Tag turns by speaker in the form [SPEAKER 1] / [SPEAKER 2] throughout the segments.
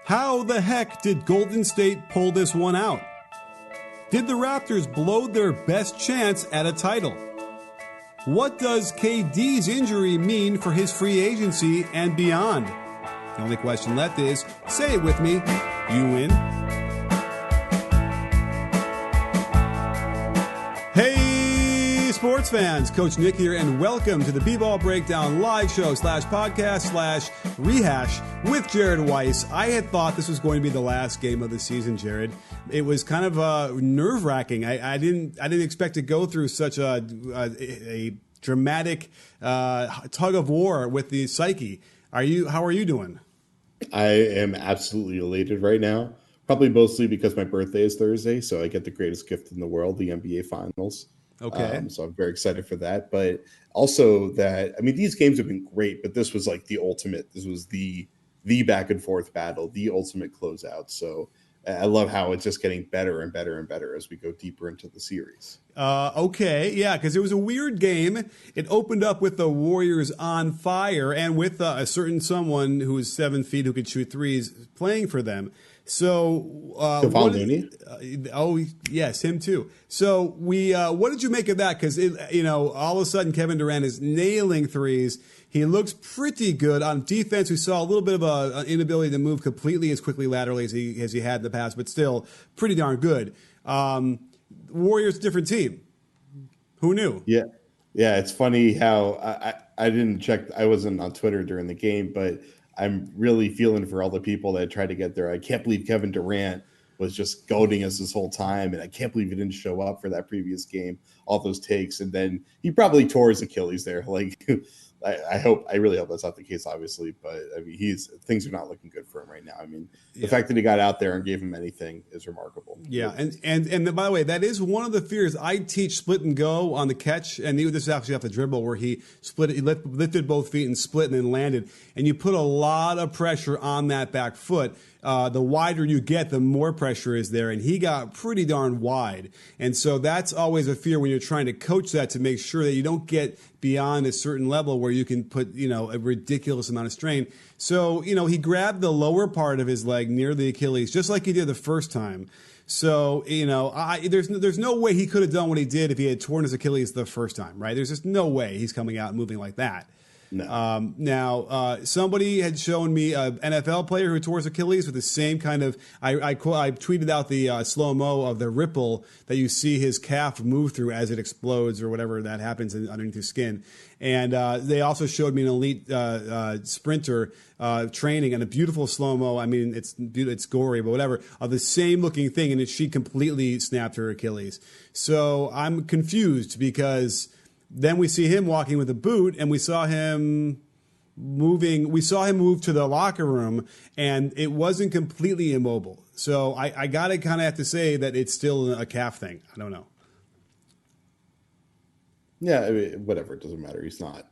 [SPEAKER 1] How the heck did Golden State pull this one out? Did the Raptors blow their best chance at a title? What does KD's injury mean for his free agency and beyond? The only question left is, say it with me, you win. Hey, sports fans, Coach Nick here, and welcome to the BBall Breakdown live show /podcast/rehash with Jared Weiss. I had thought this was going to be the last game of the season, Jared. It was kind of nerve-wracking. I didn't expect to go through such a dramatic tug of war with the psyche. How are you doing?
[SPEAKER 2] I am absolutely elated right now. Probably mostly because my birthday is Thursday, so I get the greatest gift in the world, the NBA Finals.
[SPEAKER 1] Okay.
[SPEAKER 2] So I'm very excited for that. But also that, I mean, these games have been great, but this was like the ultimate. This was the back and forth battle, the ultimate closeout. So I love how it's just getting better and better and better as we go deeper into the series.
[SPEAKER 1] Okay, yeah, because it was a weird game. It opened up with the Warriors on fire and with a certain someone who was 7 feet who could shoot threes playing for them. So,
[SPEAKER 2] Looney?
[SPEAKER 1] Oh yes, him too. So what did you make of that? Because all of a sudden Kevin Durant is nailing threes. He looks pretty good on defense. We saw a little bit of an inability to move completely as quickly laterally as he had in the past, but still pretty darn good. Warriors, different team. Who knew?
[SPEAKER 2] Yeah. It's funny how I didn't check. I wasn't on Twitter during the game, but I'm really feeling for all the people that tried to get there. I can't believe Kevin Durant was just goading us this whole time, and I can't believe he didn't show up for that previous game. All those takes, and then he probably tore his Achilles there. Like, I really hope that's not the case, obviously. But I mean, things are not looking good for him right now. I mean, the fact that he got out there and gave him anything is remarkable.
[SPEAKER 1] Yeah, and by the way, that is one of the fears. I teach split and go on the catch, and this is actually off the dribble where he lifted both feet and split and then landed, and you put a lot of pressure on that back foot. The wider you get, the more pressure is there, and he got pretty darn wide. And so that's always a fear when you're trying to coach that, to make sure that you don't get beyond a certain level where you can put, a ridiculous amount of strain. So, he grabbed the lower part of his leg near the Achilles, just like he did the first time. So, there's no way he could have done what he did if he had torn his Achilles the first time, right? There's just no way he's coming out and moving like that.
[SPEAKER 2] No.
[SPEAKER 1] Now, somebody had shown me an NFL player who tore his Achilles with the same kind of. I tweeted out the slow-mo of the ripple that you see his calf move through as it explodes or whatever that happens underneath his skin. And they also showed me an elite sprinter training and a beautiful slow-mo. I mean, it's gory, but whatever, of the same looking thing, and she completely snapped her Achilles. So I'm confused because then we see him walking with a boot, and we saw him moving. We saw him move to the locker room, and it wasn't completely immobile. So I gotta kind of have to say that it's still a calf thing. I don't know.
[SPEAKER 2] Yeah, I mean, whatever. It doesn't matter. He's not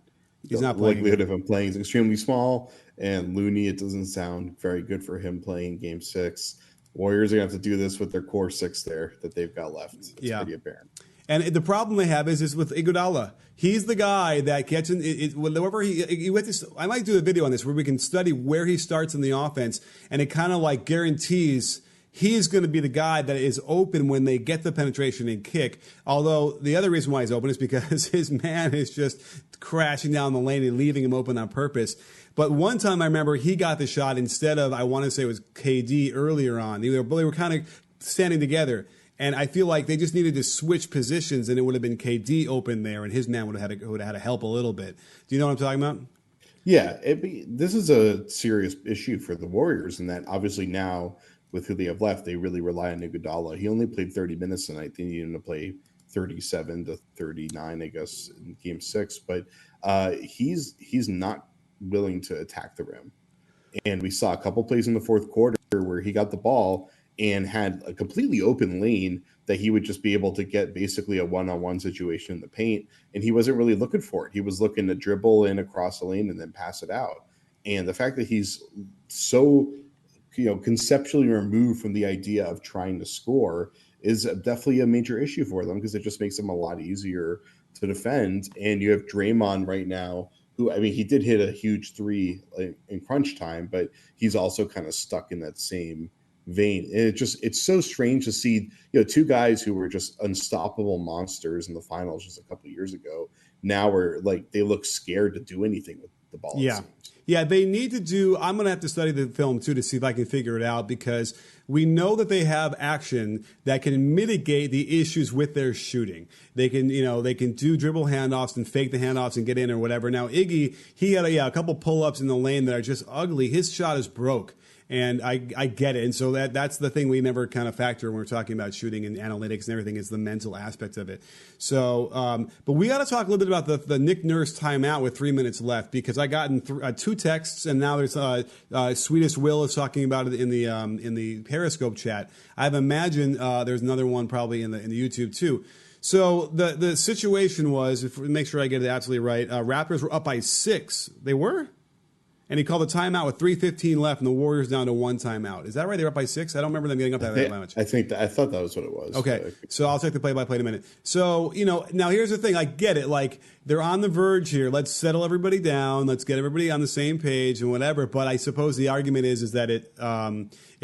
[SPEAKER 2] playing. The likelihood of him playing is extremely small. And Looney, it doesn't sound very good for him playing Game 6. Warriors are going to have to do this with their core 6 there that they've got left. It's pretty apparent.
[SPEAKER 1] And the problem they have is with Iguodala. He's the guy that gets in. Whenever he went this, I might do a video on this where we can study where he starts in the offense, and it kind of like guarantees he's going to be the guy that is open when they get the penetration and kick. Although the other reason why he's open is because his man is just crashing down the lane and leaving him open on purpose. But one time I remember he got the shot instead of, I want to say it was KD earlier on. They were kind of standing together. And I feel like they just needed to switch positions, and it would have been KD open there, and his man would have had to help a little bit. Do you know what I'm talking about?
[SPEAKER 2] Yeah, this is a serious issue for the Warriors, in that obviously now with who they have left, they really rely on Iguodala. He only played 30 minutes tonight. They need him to play 37 to 39, I guess, in Game 6. But he's not willing to attack the rim. And we saw a couple plays in the fourth quarter where he got the ball and had a completely open lane that he would just be able to get basically a one-on-one situation in the paint. And he wasn't really looking for it. He was looking to dribble in across the lane and then pass it out. And the fact that he's so, conceptually removed from the idea of trying to score is definitely a major issue for them, because it just makes them a lot easier to defend. And you have Draymond right now who, I mean, he did hit a huge three in crunch time, but he's also kind of stuck in that same vein. And it's so strange to see, two guys who were just unstoppable monsters in the finals just a couple of years ago. Now we're like, they look scared to do anything with the ball.
[SPEAKER 1] Yeah. Yeah, they need to do. I'm going to have to study the film too to see if I can figure it out, because we know that they have action that can mitigate the issues with their shooting. They can, they can do dribble handoffs and fake the handoffs and get in or whatever. Now Iggy, he had a couple pull-ups in the lane that are just ugly. His shot is broke. And I get it. And so that's the thing we never kind of factor when we're talking about shooting and analytics and everything, is the mental aspect of it. So, but we got to talk a little bit about the Nick Nurse timeout with 3 minutes left, because I got two texts, and now there's Sweetest Will is talking about it in the Periscope chat. I've imagined there's another one probably in the YouTube too. So the situation was, if make sure I get it absolutely right, Raptors were up by 6. They were? And he called a timeout with 3:15 left, and the Warriors down to 1 timeout. Is that right? They're up by 6? I don't remember them getting up that much.
[SPEAKER 2] I thought that was what it was.
[SPEAKER 1] Okay, so I'll check the play-by-play in a minute. So, now here's the thing. I get it. Like, they're on the verge here. Let's settle everybody down. Let's get everybody on the same page and whatever. But I suppose the argument is that it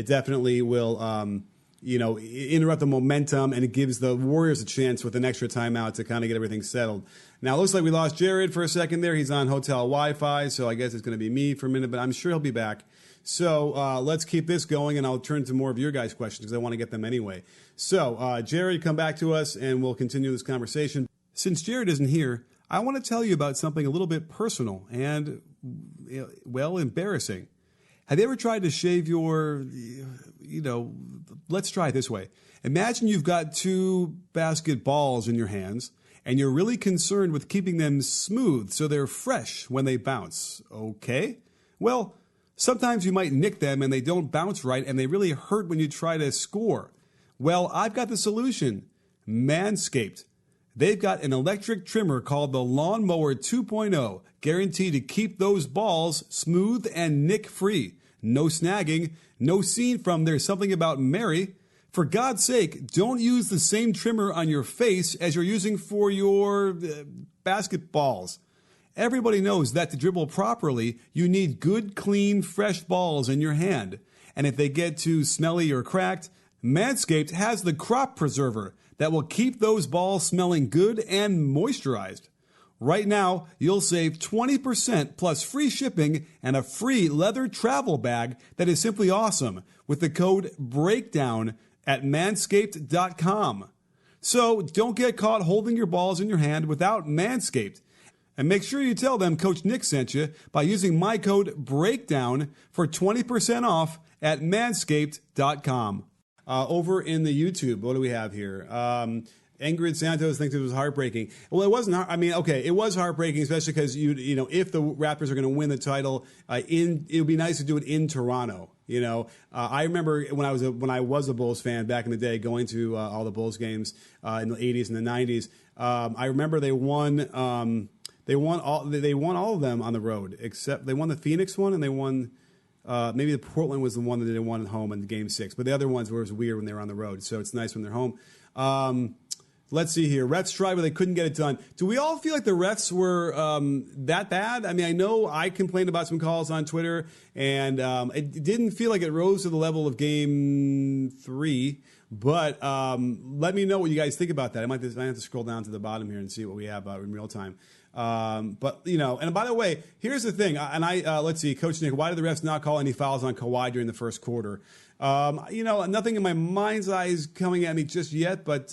[SPEAKER 1] definitely will interrupt the momentum, and it gives the Warriors a chance with an extra timeout to kind of get everything settled. Now, it looks like we lost Jared for a second there. He's on hotel Wi-Fi, so I guess it's going to be me for a minute, but I'm sure he'll be back. So let's keep this going, and I'll turn to more of your guys' questions because I want to get them anyway. So, Jared, come back to us, and we'll continue this conversation. Since Jared isn't here, I want to tell you about something a little bit personal and, embarrassing. Have you ever tried to shave your, let's try it this way. Imagine you've got 2 basketballs in your hands, and you're really concerned with keeping them smooth so they're fresh when they bounce. Okay? Well, sometimes you might nick them and they don't bounce right, and they really hurt when you try to score. Well, I've got the solution. Manscaped. They've got an electric trimmer called the Lawnmower 2.0, guaranteed to keep those balls smooth and nick-free. No snagging, no scene from There's Something About Mary. For God's sake, don't use the same trimmer on your face as you're using for your basketballs. Everybody knows that to dribble properly, you need good, clean, fresh balls in your hand. And if they get too smelly or cracked, Manscaped has the crop preserver that will keep those balls smelling good and moisturized. Right now, you'll save 20% plus free shipping and a free leather travel bag that is simply awesome with the code BREAKDOWN at manscaped.com. So don't get caught holding your balls in your hand without Manscaped. And make sure you tell them Coach Nick sent you by using my code BREAKDOWN for 20% off at manscaped.com. Over in the YouTube, what do we have here? Ingrid Santos thinks it was heartbreaking. Well, it wasn't. It was heartbreaking, especially because if the Raptors are going to win the title, it would be nice to do it in Toronto. I remember when I was a Bulls fan back in the day, going to all the Bulls games in the 80s and the 90s. I remember they won. They won all of them on the road, except they won the Phoenix one, and they won. Maybe the Portland was the one that they won at home in Game 6, but the other ones were weird when they were on the road. So it's nice when they're home. Let's see here. Refs tried, but they couldn't get it done. Do we all feel like the refs were that bad? I mean, I know I complained about some calls on Twitter, and it didn't feel like it rose to the level of Game 3. But let me know what you guys think about that. I might have to scroll down to the bottom here and see what we have in real time. And by the way, here's the thing. Let's see, Coach Nick, why did the refs not call any fouls on Kawhi during the first quarter? Nothing in my mind's eye is coming at me just yet, but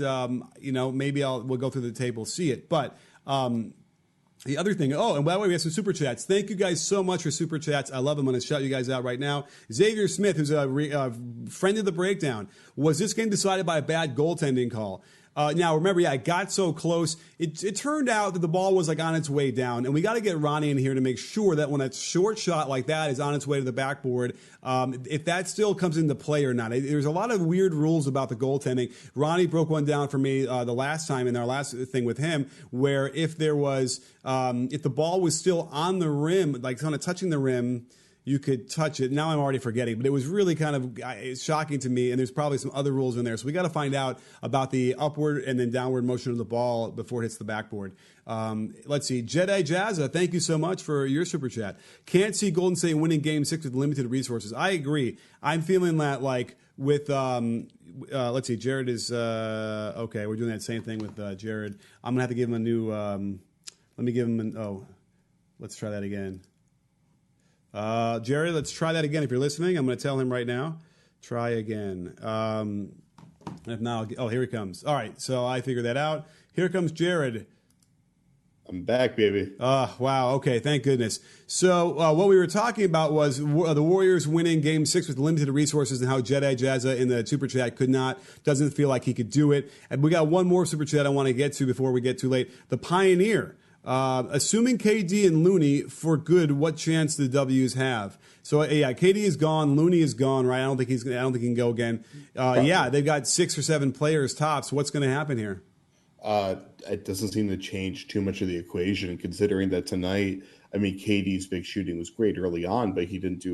[SPEAKER 1] maybe we'll go through the tape, we'll see it. But the other thing, and by the way, we have some super chats. Thank you guys so much for super chats. I love them. I'm going to shout you guys out right now. Xavier Smith, who's a friend of the breakdown, was this game decided by a bad goaltending call? Now, remember, it got so close. It turned out that the ball was on its way down, and we got to get Ronnie in here to make sure that when a short shot like that is on its way to the backboard, if that still comes into play or not. There's a lot of weird rules about the goaltending. Ronnie broke one down for me the last time in our last thing with him, where if the ball was still on the rim, like kind of touching the rim, you could touch it. Now I'm already forgetting, but it was really kind of it's shocking to me. And there's probably some other rules in there. So we got to find out about the upward and then downward motion of the ball before it hits the backboard. Let's see. Jedi Jazza, thank you so much for your super chat. Can't see Golden State winning Game 6 with limited resources. I agree. I'm feeling that like with let's see. Jared is okay. We're doing that same thing with Jared. I'm gonna have to give him a new. Let me give him an. Oh, let's try that again. Jared, let's try that again. If you're listening, I'm going to tell him right now. Try again. If not, here he comes. All right, so I figured that out. Here comes Jared.
[SPEAKER 2] I'm back, baby.
[SPEAKER 1] Wow. Okay, thank goodness. So what we were talking about was the Warriors winning Game 6 with limited resources and how Jedi Jazza in the Super Chat doesn't feel like he could do it. And we got one more Super Chat I want to get to before we get too late. The Pioneer. Assuming KD and Looney for good, what chance do the W's have? So yeah, KD is gone, Looney is gone, right? I don't think he can go again. Yeah, they've got 6 or 7 players tops. What's going to happen here?
[SPEAKER 2] It doesn't seem to change too much of the equation, considering that tonight, I mean, KD's big shooting was great early on, but he didn't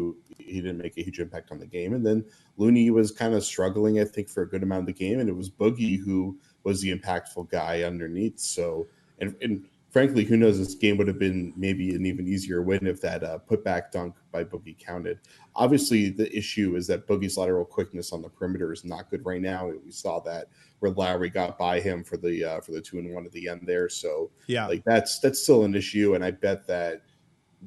[SPEAKER 2] make a huge impact on the game. And then Looney was kind of struggling, I think, for a good amount of the game, and it was Boogie who was the impactful guy underneath. So, and frankly, who knows? This game would have been maybe an even easier win if that putback dunk by Boogie counted. Obviously, the issue is that Boogie's lateral quickness on the perimeter is not good right now. We saw that where Lowry got by him for the 2-and-1 at the end there. So
[SPEAKER 1] yeah,
[SPEAKER 2] like that's still an issue, and I bet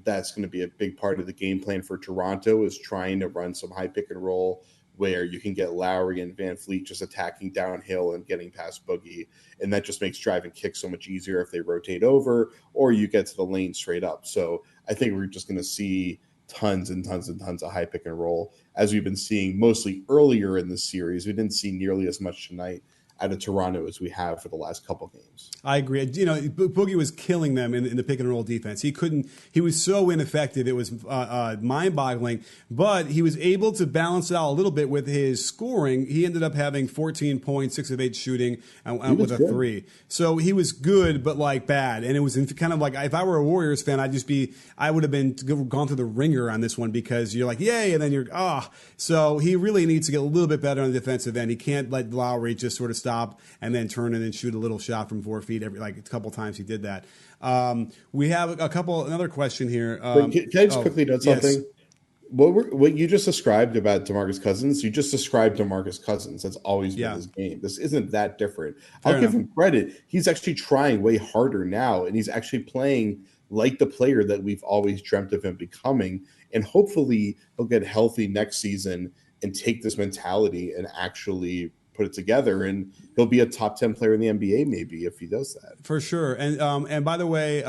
[SPEAKER 2] that's going to be a big part of the game plan for Toronto is trying to run some high pick and roll where you can get Lowry and Van Fleet just attacking downhill and getting past Boogie. And that just makes drive and kick so much easier if they rotate over or you get to the lane straight up. So I think we're just going to see tons and tons and tons of high pick and roll as we've been seeing mostly earlier in the series. We didn't see nearly as much tonight out of Toronto as we have for the last couple games.
[SPEAKER 1] I agree. You know, Boogie was killing them in the pick and roll defense. He was so ineffective. It was mind boggling, but he was able to balance it out a little bit with his scoring. He ended up having 14 points, 6 of 8 shooting with a 3. So he was good, but like bad. And it was kind of like, if I were a Warriors fan, I would have gone through the ringer on this one because you're like, yay. And then you're, So he really needs to get a little bit better on the defensive end. He can't let Lowry just sort of stop and then turn and then shoot a little shot from 4 feet a couple times he did that. We have another question here.
[SPEAKER 2] Can I just quickly note something? Yes. What you just described about DeMarcus Cousins, you just described DeMarcus Cousins. That's always been his game. This isn't that different. I'll give him credit. He's actually trying way harder now, and he's actually playing like the player that we've always dreamt of him becoming. And hopefully he'll get healthy next season and take this mentality and actually put it together, and he'll be a top 10 player in the NBA maybe if he does that.
[SPEAKER 1] For sure. And by the way,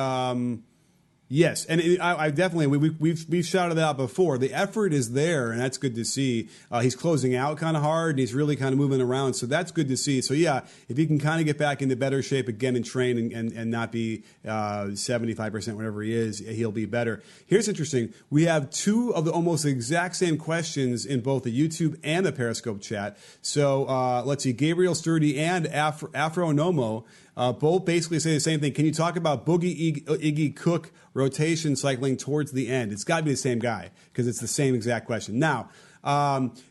[SPEAKER 1] yes, and I definitely we've shouted it out before. The effort is there, and that's good to see. He's closing out kind of hard, and he's really kind of moving around, so that's good to see. So yeah, if he can kind of get back into better shape again and train and not be 75% whatever he is, he'll be better. Here's interesting: we have 2 of the almost exact same questions in both the YouTube and the Periscope chat. So let's see, Gabriel Sturdy and Afro Nomo. Both basically say the same thing. Can you talk about Boogie Iggy Cook rotation cycling towards the end? It's got to be the same guy because it's the same exact question. Now,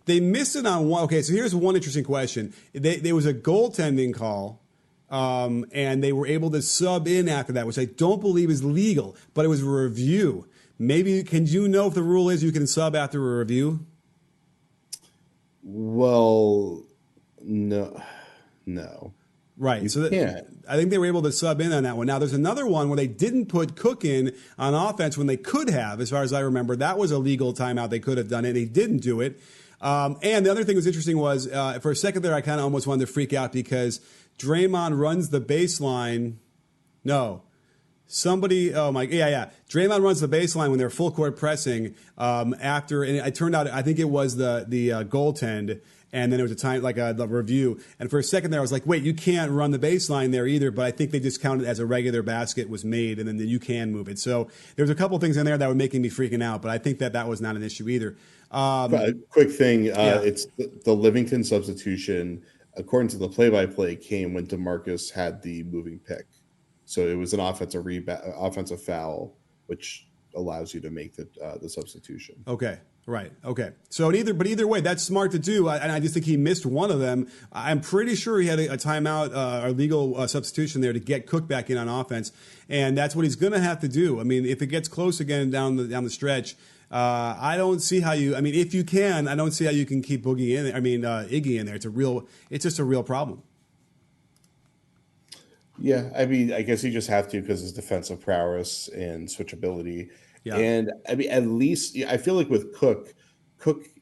[SPEAKER 1] they missed it on one. Okay, so here's one interesting question. There was a goaltending call, and they were able to sub in after that, which I don't believe is legal, but it was a review. Maybe, can you know if the rule is you can sub after a review?
[SPEAKER 2] Well, no.
[SPEAKER 1] Right. I think they were able to sub in on that one. Now, there's another one where they didn't put Cook in on offense when they could have, as far as I remember. That was a legal timeout. They could have done it. They didn't do it. And the other thing that was interesting was, for a second there, I kind of almost wanted to freak out because Draymond runs the baseline. No. Draymond runs the baseline when they're full court pressing and it turned out, I think it was the goaltend. And then it was a time, like the review. And for a second there, I was like, wait, you can't run the baseline there either. But I think they just counted as a regular basket was made, and then you can move it. So there's a couple things in there that were making me freaking out. But I think that was not an issue either.
[SPEAKER 2] Quick thing, it's the Livingston substitution, according to the play-by-play, came when DeMarcus had the moving pick. So it was an offensive foul, which allows you to make the substitution.
[SPEAKER 1] Okay. Right. Okay. So either way, that's smart to do. And I just think he missed one of them. I'm pretty sure he had a timeout, a legal substitution there to get Cook back in on offense, and that's what he's going to have to do. I mean, if it gets close again down the stretch, I don't see how you. I mean, if you can, I don't see how you can keep Iggy in there. It's just a real problem.
[SPEAKER 2] Yeah, I mean, I guess you just have to because his defensive prowess and switchability.
[SPEAKER 1] Yeah.
[SPEAKER 2] And I mean, at least I feel like with Cook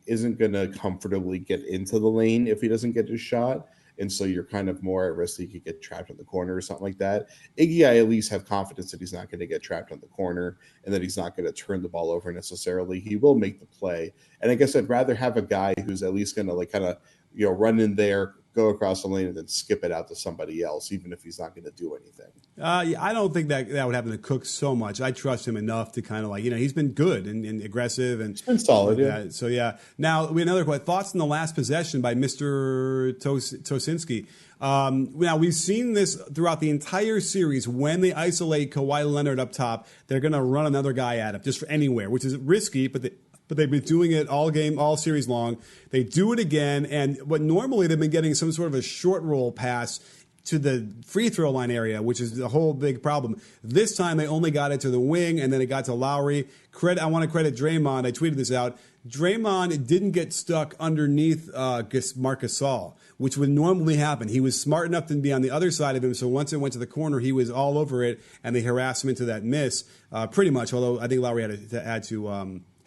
[SPEAKER 2] isn't going to comfortably get into the lane if he doesn't get his shot. And so you're kind of more at risk that he could get trapped in the corner or something like that. Iggy, I at least have confidence that he's not going to get trapped on the corner and that he's not going to turn the ball over necessarily. He will make the play. And I guess I'd rather have a guy who's at least going to like kind of, run in there, go across the lane, and then skip it out to somebody else, even if he's not going to do anything.
[SPEAKER 1] Yeah, I don't think that would happen to Cook so much. I trust him enough to kind of like, he's been good and aggressive. And
[SPEAKER 2] it's been solid, yeah.
[SPEAKER 1] So, yeah. Now, we have another question. Thoughts on the last possession by Mr. Tosinski. Now, we've seen this throughout the entire series. When they isolate Kawhi Leonard up top, they're going to run another guy at him just for anywhere, which is risky, but they've been doing it all series long. They do it again, and what normally they've been getting some sort of a short roll pass to the free throw line area, which is the whole big problem. This time they only got it to the wing, and then it got to Lowry. I want to credit Draymond. I tweeted this out. Draymond didn't get stuck underneath Marc Gasol, which would normally happen. He was smart enough to be on the other side of him, so once it went to the corner, he was all over it, and they harassed him into that miss pretty much, although I think Lowry had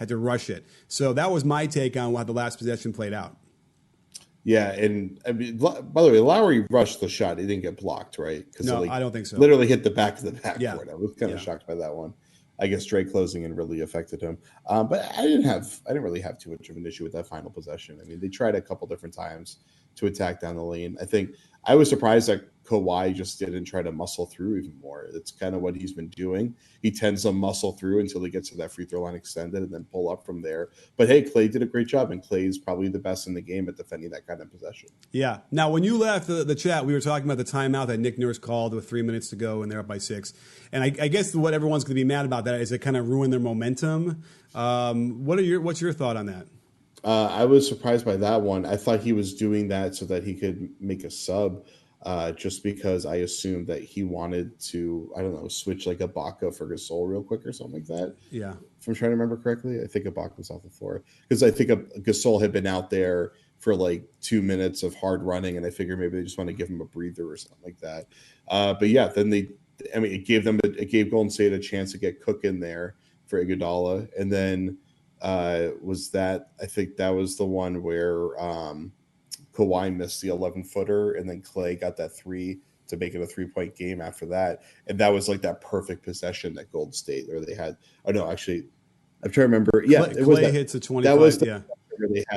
[SPEAKER 1] to rush it. So that was my take on how the last possession played out.
[SPEAKER 2] Yeah, and I mean, by the way, Lowry rushed the shot. He didn't get blocked, right?
[SPEAKER 1] No, I don't think so.
[SPEAKER 2] Literally hit the back of the backboard.
[SPEAKER 1] Yeah.
[SPEAKER 2] I was kind of shocked by that one. I guess Dre closing in really affected him. But I didn't really have too much of an issue with that final possession. I mean, they tried a couple different times to attack down the lane. I think I was surprised that Kawhi just didn't try to muscle through even more. It's kind of what he's been doing. He tends to muscle through until he gets to that free throw line extended and then pull up from there. But hey, Klay did a great job, and Klay is probably the best in the game at defending that kind of possession.
[SPEAKER 1] Yeah. Now, when you left the chat, we were talking about the timeout that Nick Nurse called with 3 minutes to go, and they're up by 6. And I guess what everyone's going to be mad about that is it kind of ruined their momentum. What's your thought on that?
[SPEAKER 2] I was surprised by that one. I thought he was doing that so that he could make a sub, just because I assumed that he wanted to, I don't know, switch like Ibaka for Gasol real quick or something like that.
[SPEAKER 1] Yeah.
[SPEAKER 2] If I'm trying to remember correctly, I think Ibaka was off the floor because I think Gasol had been out there for like 2 minutes of hard running, and I figured maybe they just want to give him a breather or something like that. But yeah, then it gave Golden State a chance to get Cook in there for Iguodala, and then I think that was the one where Kawhi missed the 11-footer, and then Klay got that 3 to make it a 3-point game after that. And that was like that perfect possession that Golden State, where they had, I'm trying to remember. Yeah,
[SPEAKER 1] Klay hits a 25.
[SPEAKER 2] That was where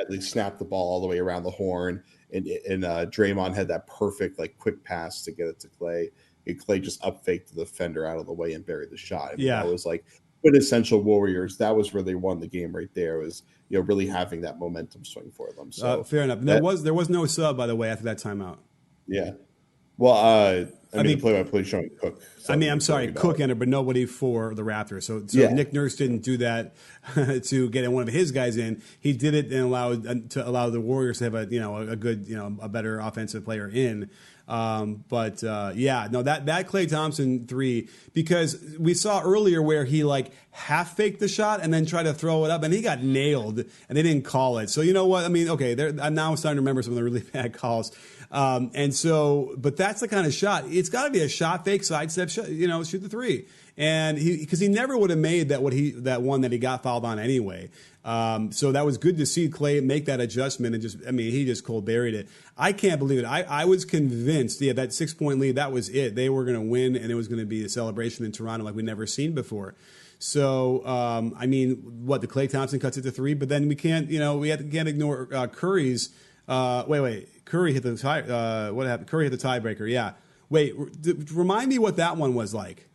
[SPEAKER 2] they snapped the ball all the way around the horn, and Draymond had that perfect like quick pass to get it to Klay. And Klay just up faked the defender out of the way and buried the shot. I mean, that was like quintessential Warriors. That was where they won the game right there. Was really having that momentum swing for them. So
[SPEAKER 1] fair enough. There was no sub, by the way, after that timeout.
[SPEAKER 2] Yeah. Well, I mean, the play-by-play showing Cook.
[SPEAKER 1] So I'm sorry, Cook entered, but nobody for the Raptors. So Nick Nurse didn't do that to get one of his guys in. He did it and allow the Warriors to have a good a better offensive player in. That Klay Thompson 3, because we saw earlier where he like half faked the shot and then tried to throw it up, and he got nailed and they didn't call it. So you know what? I mean, okay, I'm now starting to remember some of the really bad calls. But that's the kind of shot. It's got to be a shot fake sidestep shot, shoot the 3. And because he never would have made that one that he got fouled on anyway. So that was good to see Klay make that adjustment and he just cold buried it. I can't believe it. I was convinced, that 6-point lead, that was it. They were going to win, and it was going to be a celebration in Toronto like we'd never seen before. So, the Klay Thompson cuts it to 3, but then we can't ignore Curry's. Curry hit the tie. What happened? Curry hit the tiebreaker. Yeah. Wait, remind me what that one was like.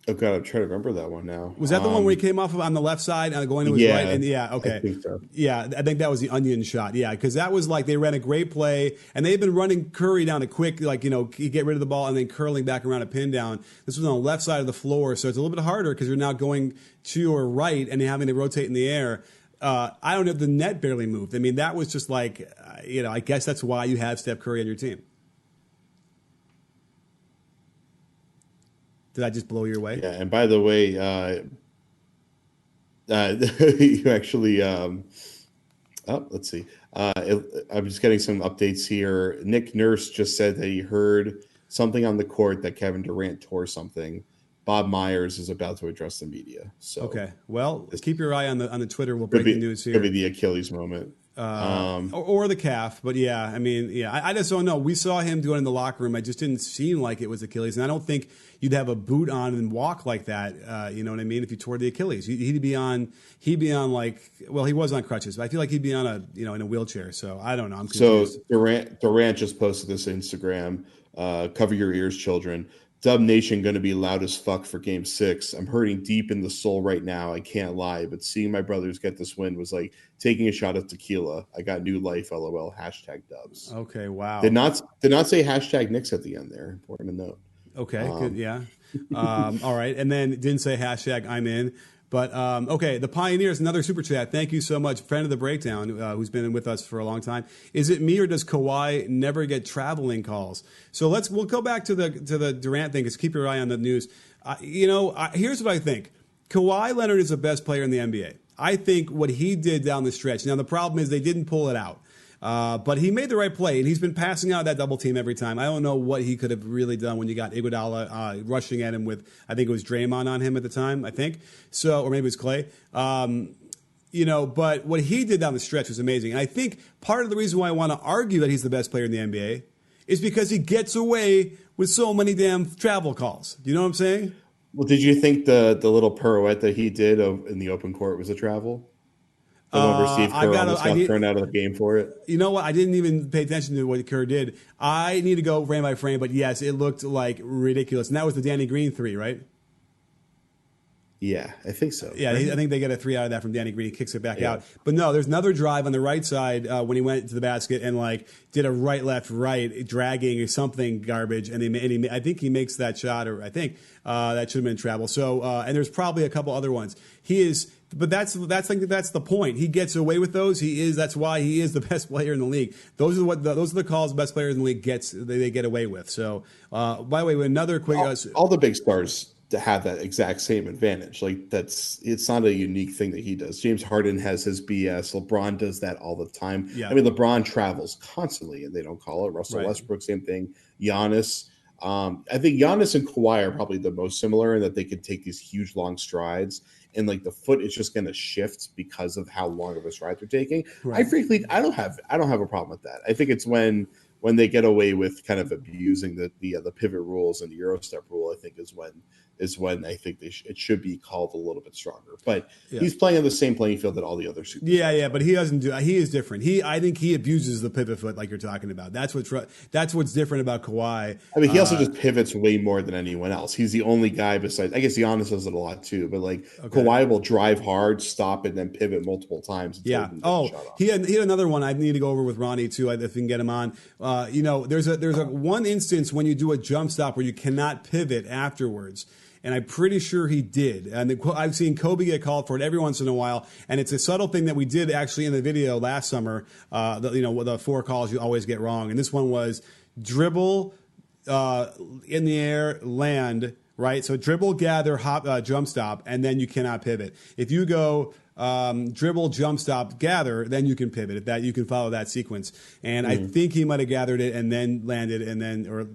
[SPEAKER 2] Oh god, I'm trying to remember that one now.
[SPEAKER 1] Was that the one where he came off of on the left side and going to his right?
[SPEAKER 2] Yeah,
[SPEAKER 1] And yeah,
[SPEAKER 2] I
[SPEAKER 1] okay.
[SPEAKER 2] think so.
[SPEAKER 1] Yeah, I think that was the onion shot. Yeah, because that was like they ran a great play, and they've been running Curry down a quick, like, you get rid of the ball and then curling back around a pin down. This was on the left side of the floor, so it's a little bit harder because you're now going to your right and you're having to rotate in the air. I don't know if the net barely moved. I mean, that was just like, I guess that's why you have Steph Curry on your team. Did I just blow your way?
[SPEAKER 2] Yeah, and by the way, you actually, let's see. I'm just getting some updates here. Nick Nurse just said that he heard something on the court that Kevin Durant tore something. Bob Myers is about to address the media. So
[SPEAKER 1] okay, well, keep your eye on the Twitter. We'll break the news here.
[SPEAKER 2] Could be the Achilles moment.
[SPEAKER 1] Or the calf, but yeah, I mean, yeah, I just don't know. We saw him do it in the locker room. I just didn't seem like it was Achilles, and I don't think you'd have a boot on and walk like that. You know what I mean? If you tore the Achilles, he'd be on like, well, he was on crutches, but I feel like he'd be on in a wheelchair. So I don't know. I'm confused.
[SPEAKER 2] So Durant just posted this Instagram. Cover your ears, children. Dub Nation going to be loud as fuck for Game 6. I'm hurting deep in the soul right now. I can't lie, but seeing my brothers get this win was like taking a shot of tequila. I got new life, LOL. #Dubs.
[SPEAKER 1] Okay, wow.
[SPEAKER 2] Did not say #Knicks at the end there. Important to note.
[SPEAKER 1] Okay, good, yeah. All right, and then didn't say #I'm in. But, okay, the Pioneers, another super chat. Thank you so much. Friend of the Breakdown, who's been with us for a long time. Is it me or does Kawhi never get traveling calls? So we'll go back to the Durant thing, because keep your eye on the news. Here's what I think. Kawhi Leonard is the best player in the NBA. I think what he did down the stretch. Now, the problem is they didn't pull it out. But he made the right play, and he's been passing out that double team every time. I don't know what he could have really done when you got Iguodala rushing at him with, I think it was Draymond on him at the time, I think. So, or maybe it was Clay. But what he did down the stretch was amazing. And I think part of the reason why I want to argue that he's the best player in the NBA is because he gets away with so many damn travel calls. You know what I'm saying?
[SPEAKER 2] Well, did you think the little pirouette that he did in the open court was a travel? Steve Kerr almost got thrown out of the game for it.
[SPEAKER 1] You know what? I didn't even pay attention to what Kerr did. I need to go frame by frame, but yes, it looked like ridiculous. And that was the Danny Green 3, right?
[SPEAKER 2] Yeah, I think so.
[SPEAKER 1] Yeah,
[SPEAKER 2] right?
[SPEAKER 1] I think they get a 3 out of that from Danny Green. He kicks it back out. But no, there's another drive on the right side when he went to the basket and did a right, left, right, dragging or something garbage. And I think he makes that shot, or I think that should have been travel. So and there's probably a couple other ones. But that's the point. He gets away with those. That's why he is the best player in the league. Those are the calls the best player in the league they get away with. So by the way, another quick
[SPEAKER 2] all the big stars to have that exact same advantage. It's not a unique thing that he does. James Harden has his BS. LeBron does that all the time.
[SPEAKER 1] Yeah.
[SPEAKER 2] I mean, LeBron travels constantly and they don't call it. Russell Westbrook, same thing. Giannis. I think Giannis and Kawhi are probably the most similar in that they could take these huge long strides and the foot is just going to shift because of how long of a stride they're taking. Right. I don't have a problem with that. I think it's when they get away with kind of abusing the pivot rules and the Euro step rule. I think is when I think it should be called a little bit stronger. But he's playing on the same playing field that all the other superstars.
[SPEAKER 1] Yeah, but he doesn't do. He is different. I think he abuses the pivot foot like you're talking about. That's what's different about Kawhi.
[SPEAKER 2] I mean, he also just pivots way more than anyone else. He's the only guy besides. I guess Giannis does it a lot too. But Kawhi will drive hard, stop, and then pivot multiple times.
[SPEAKER 1] Yeah. He had another one I need to go over with Ronnie too. If we can get him on. There's a one instance when you do a jump stop where you cannot pivot afterwards. And I'm pretty sure he did. And I've seen Kobe get called for it every once in a while. And it's a subtle thing that we did actually in the video last summer. The 4 calls you always get wrong. And this one was dribble, in the air, land, right? So dribble, gather, hop, jump stop, and then you cannot pivot. If you go dribble, jump stop, gather, then you can pivot. You can follow that sequence. And I think he might have gathered it and then landed or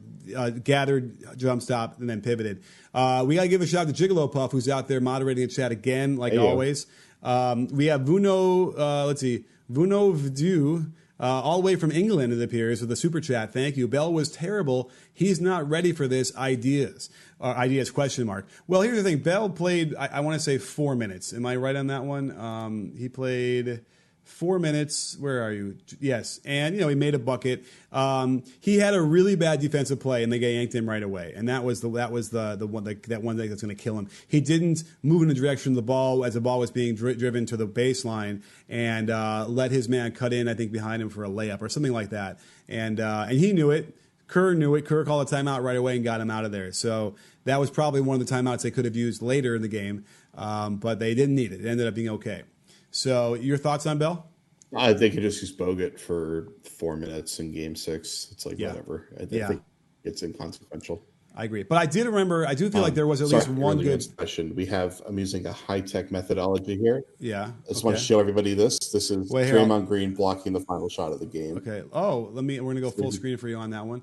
[SPEAKER 1] gathered, jump stop, and then pivoted. We got to give a shout out to Gigolo Puff, who's out there moderating the chat again, always. We have Vuno, Vuno Vdu, all the way from England, it appears, with a super chat. Thank you. Bell was terrible. He's not ready for this. Ideas? Question mark. Well, here's the thing. Bell played, I want to say 4 minutes. Am I right on that one? He played 4 minutes. Where are you? Yes, and he made a bucket. He had a really bad defensive play, and they yanked him right away. And that was the one that one thing that's going to kill him. He didn't move in the direction of the ball as the ball was being driven to the baseline, and let his man cut in, I think, behind him for a layup or something like that. And he knew it. Kerr knew it. Kerr called a timeout right away and got him out of there. So that was probably one of the timeouts they could have used later in the game, but they didn't need it. It ended up being okay. So your thoughts on Bell?
[SPEAKER 2] I think he just used Bogut for 4 minutes in Game 6. It's like whatever. I think it's inconsequential.
[SPEAKER 1] I agree, but I do feel like there was at least one good
[SPEAKER 2] question. I'm using a high-tech methodology here.
[SPEAKER 1] Yeah,
[SPEAKER 2] I just want to show everybody this. This is Draymond Green blocking the final shot of the game.
[SPEAKER 1] Okay. Oh, we're gonna go full screen for you on that one.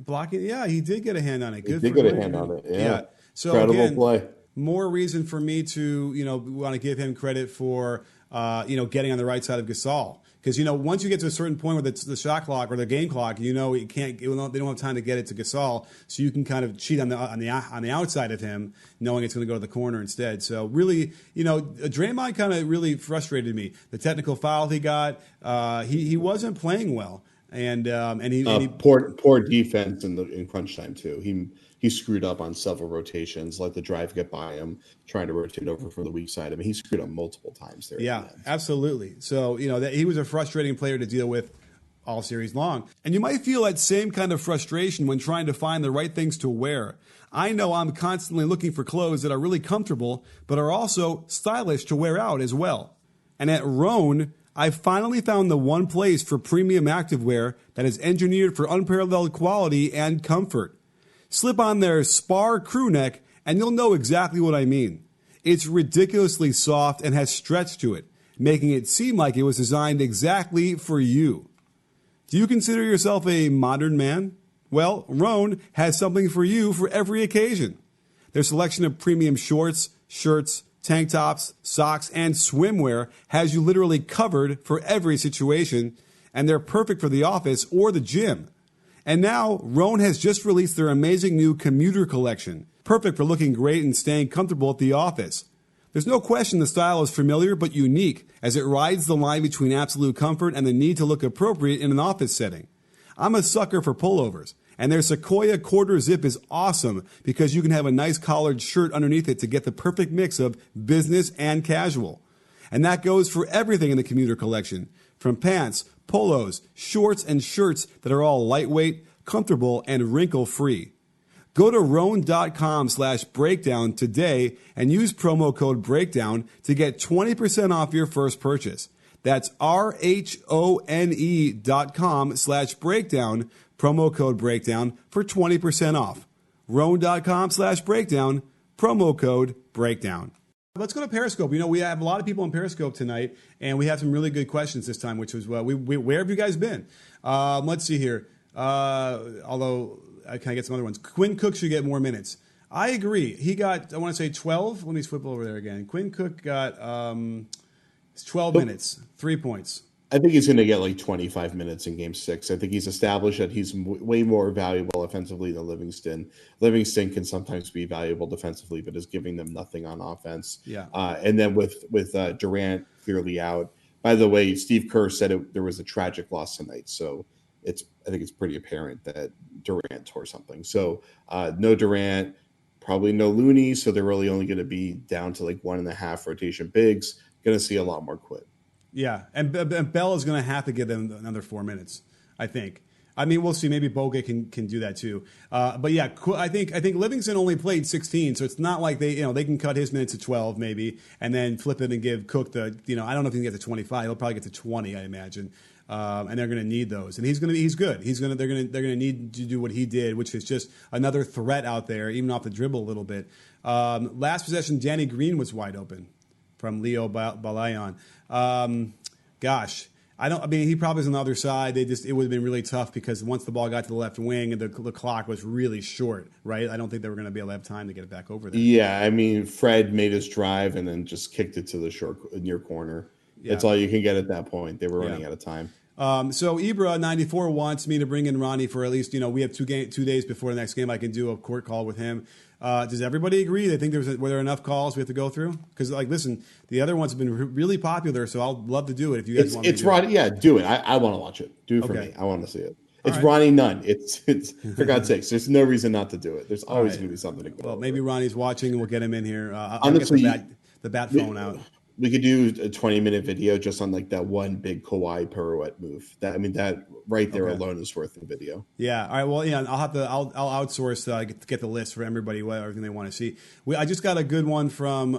[SPEAKER 1] Blocking. Yeah, he did get a hand on it.
[SPEAKER 2] Good. He did get a hand on it. Yeah.
[SPEAKER 1] So
[SPEAKER 2] incredible play.
[SPEAKER 1] More reason for me to want to give him credit for getting on the right side of Gasol. Because once you get to a certain point where the shot clock or the game clock, you can't. They don't have time to get it to Gasol, so you can kind of cheat on the outside of him, knowing it's going to go to the corner instead. So really, Draymond kind of really frustrated me. The technical foul he got, he wasn't playing well, and he
[SPEAKER 2] poor defense in crunch time too. He screwed up on several rotations, let the drive get by him, trying to rotate over from the weak side. I mean, he screwed up multiple times there.
[SPEAKER 1] Yeah, absolutely. So, that he was a frustrating player to deal with all series long. And you might feel that same kind of frustration when trying to find the right things to wear. I know I'm constantly looking for clothes that are really comfortable, but are also stylish to wear out as well. And at Rhone, I finally found the one place for premium activewear that is engineered for unparalleled quality and comfort. Slip on their Spar crew neck and you'll know exactly what I mean. It's ridiculously soft and has stretch to it, making it seem like it was designed exactly for you. Do you consider yourself a modern man? Well, Rhone has something for you for every occasion. Their selection of premium shorts, shirts, tank tops, socks, and swimwear has you literally covered for every situation, and they're perfect for the office or the gym. And now, Rhone has just released their amazing new commuter collection, perfect for looking great and staying comfortable at the office. There's no question the style is familiar but unique, as it rides the line between absolute comfort and the need to look appropriate in an office setting. I'm a sucker for pullovers, and their Sequoia quarter zip is awesome because you can have a nice collared shirt underneath it to get the perfect mix of business and casual. And that goes for everything in the commuter collection, from pants, polos, shorts, and shirts that are all lightweight, comfortable, and wrinkle-free. Go to Rhone.com/breakdown today and use promo code BREAKDOWN to get 20% off your first purchase. That's RHONE.com/breakdown, promo code BREAKDOWN for 20% off. Rhone.com/breakdown, promo code BREAKDOWN. Let's go to Periscope. We have a lot of people on Periscope tonight, and we have some really good questions this time, which was, where have you guys been? Let's see here. Although, can I get some other ones? Quinn Cook should get more minutes. I agree. He got, I want to say 12. Let me flip over there again. Quinn Cook got 12 minutes, 3 points.
[SPEAKER 2] I think he's going to get like 25 minutes in Game 6. I think he's established that he's way more valuable offensively than Livingston. Livingston can sometimes be valuable defensively, but is giving them nothing on offense.
[SPEAKER 1] Yeah.
[SPEAKER 2] And then with Durant clearly out. By the way, Steve Kerr said there was a tragic loss tonight, so I think it's pretty apparent that Durant tore something. So no Durant, probably no Looney, so they're really only going to be down to like 1.5 rotation bigs. Going to see a lot more quit.
[SPEAKER 1] Yeah, and Bell is going to have to give them another 4 minutes, I think. I mean, we'll see. Maybe Bogut can do that too. But yeah, I think Livingston only played 16, so it's not like they can cut his minutes to 12 maybe, and then flip it and give Cook the I don't know if he can get to 25. He'll probably get to 20, I imagine. And they're going to need those, and he's good. They're going to need to do what he did, which is just another threat out there, even off the dribble a little bit. Last possession, Danny Green was wide open from Leo Balayan. He probably is on the other side. It would have been really tough because once the ball got to the left wing and the clock was really short, right? I don't think they were going to be able to have time to get it back over there.
[SPEAKER 2] Yeah, I mean, Fred made his drive and then just kicked it to the near corner. Yeah. That's all you can get at that point. They were running out of time.
[SPEAKER 1] So Ibra94 wants me to bring in Ronnie for at least, we have 2 days before the next game. I can do a court call with him. Does everybody agree? They think were there enough calls we have to go through? Because, listen, the other ones have been really popular, so I'll love to do it if you guys want me to do
[SPEAKER 2] Ronnie,
[SPEAKER 1] it.
[SPEAKER 2] Yeah, do it. I want to watch it. Do it for me. I want to see it. It's right. Ronnie Nunn. It's for God's sakes. There's no reason not to do it. There's always going to be something to go.
[SPEAKER 1] Well, maybe Ronnie's watching, and we'll get him in here.
[SPEAKER 2] Honestly,
[SPEAKER 1] I'll get the bat phone out.
[SPEAKER 2] We could do a 20-minute video just on that one big Kawhi pirouette move. That right there alone is worth the video.
[SPEAKER 1] Yeah. All right. Well, yeah. I'll outsource get the list for everybody, everything they want to see. I just got a good one from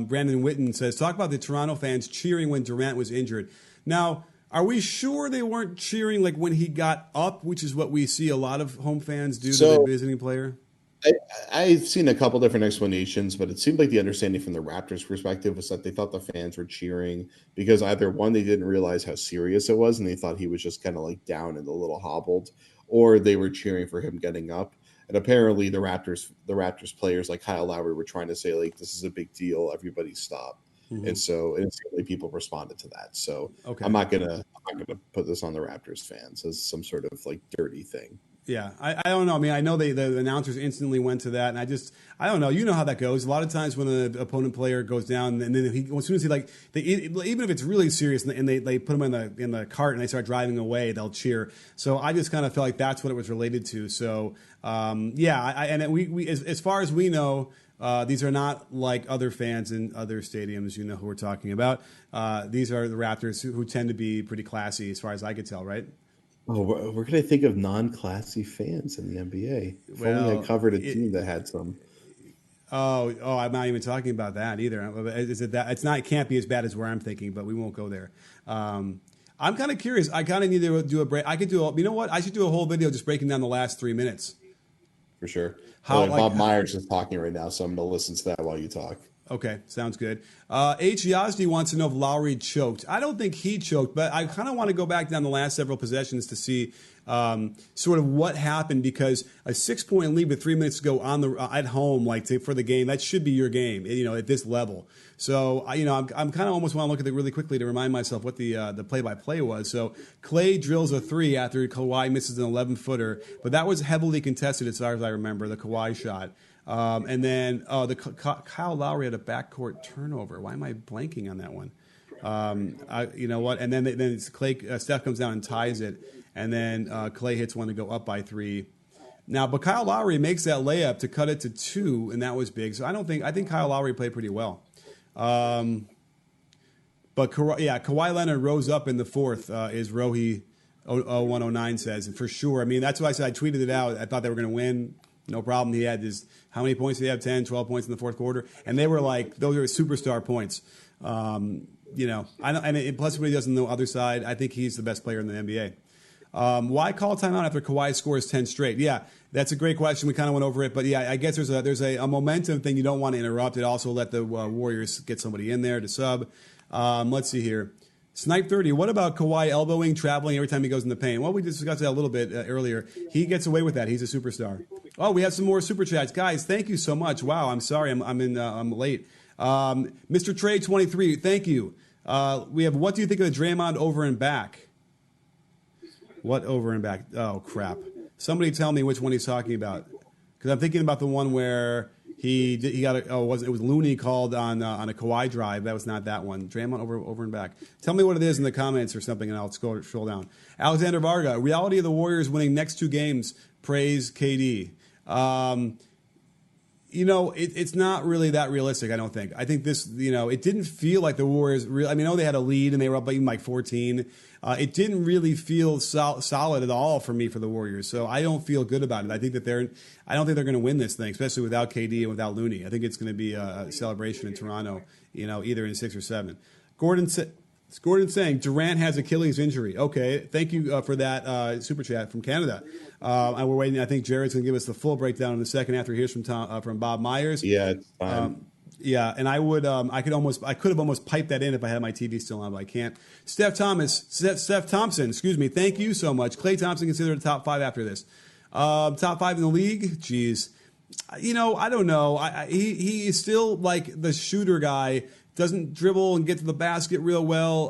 [SPEAKER 1] Brandon Witten. Says, talk about the Toronto fans cheering when Durant was injured. Now, are we sure they weren't cheering when he got up, which is what we see a lot of home fans do to the visiting player?
[SPEAKER 2] I've seen a couple different explanations, but it seemed like the understanding from the Raptors' perspective was that they thought the fans were cheering because either one, they didn't realize how serious it was and they thought he was just kind of down and a little hobbled, or they were cheering for him getting up. And apparently the Raptors players like Kyle Lowry were trying to say this is a big deal, everybody stop. Mm-hmm. And so instantly people responded to that. So I'm not gonna put this on the Raptors fans as some sort of dirty thing.
[SPEAKER 1] Yeah, I don't know. I mean, I know the announcers instantly went to that, and I don't know. You know how that goes. A lot of times when an opponent player goes down, and then as soon as even if it's really serious, and they put him in the cart and they start driving away, they'll cheer. So I just kind of feel like that's what it was related to. So we as far as we know, these are not like other fans in other stadiums. You know who we're talking about. These are the Raptors who tend to be pretty classy, as far as I could tell, right?
[SPEAKER 2] Oh, we're going to think of non-classy fans in the NBA. If only I covered a team that had some.
[SPEAKER 1] Oh, I'm not even talking about that either. Is it that? It can't be as bad as where I'm thinking, but we won't go there. I'm kind of curious. I kind of need to do a break. I could do you know what? I should do a whole video just breaking down the last 3 minutes.
[SPEAKER 2] For sure. Bob Myers is talking right now, so I'm going to listen to that while you talk.
[SPEAKER 1] Okay, sounds good. H. Yazdi wants to know if Lowry choked. I don't think he choked, but I kind of want to go back down the last several possessions to see sort of what happened, because a 6-point lead with 3 minutes to go at home, for the game, that should be your game, at this level. So I'm kind of almost want to look at it really quickly to remind myself what the play-by-play was. So Clay drills a 3 after Kawhi misses an 11-footer, but that was heavily contested as far as I remember, the Kawhi shot. And then Kyle Lowry had a backcourt turnover. Why am I blanking on that one? You know what? And then Steph comes down and ties it, and then Clay hits one to go up by 3. Now, but Kyle Lowry makes that layup to cut it to 2, and that was big. So I think Kyle Lowry played pretty well. But Kawhi Leonard rose up in the fourth, is Rohi 0109 says, and for sure. I mean, that's why I said I tweeted it out. I thought they were going to win. No problem. He had how many points did he have? 10, 12 points in the fourth quarter. And they were those are superstar points. And plus what he does on the other side, I think he's the best player in the NBA. Why call timeout after Kawhi scores 10 straight? Yeah, that's a great question. We kind of went over it. But yeah, I guess there's a momentum thing you don't want to interrupt. It also let the Warriors get somebody in there to sub. Let's see here. Snipe 30, what about Kawhi elbowing, traveling every time he goes in the paint? Well, we discussed that a little bit earlier. He gets away with that. He's a superstar. Oh, we have some more super chats. Guys, thank you so much. Wow, I'm sorry. I'm late. Mr. Trey 23, thank you. We have, what do you think of the Draymond over and back? What over and back? Oh, crap. Somebody tell me which one he's talking about. Because I'm thinking about the one where he got it was Looney called on a Kawhi drive. That was not that one. Draymond over and back. Tell me what it is in the comments or something, and I'll scroll down. Alexander Varga, reality of the Warriors winning next 2 games. Praise KD. It's not really that realistic, I don't think. I think this, it didn't feel like the Warriors I know they had a lead and they were up even 14. It didn't really feel solid at all for me for the Warriors. So I don't feel good about it. I don't think they're going to win this thing, especially without KD and without Looney. I think it's going to be a celebration in Toronto, either in 6 or 7. Gordon saying Durant has Achilles injury. Okay, thank you for that super chat from Canada. And we're waiting. I think Jared's going to give us the full breakdown in a second after he hears from Bob Myers.
[SPEAKER 2] Yeah, it's fine.
[SPEAKER 1] Yeah, and I could have almost piped that in if I had my TV still on, but I can't. Steph Thompson, excuse me. Thank you so much. Klay Thompson considered a top 5 after this. Top 5 in the league. Jeez, I don't know. He is still like the shooter guy doesn't dribble and get to the basket real well.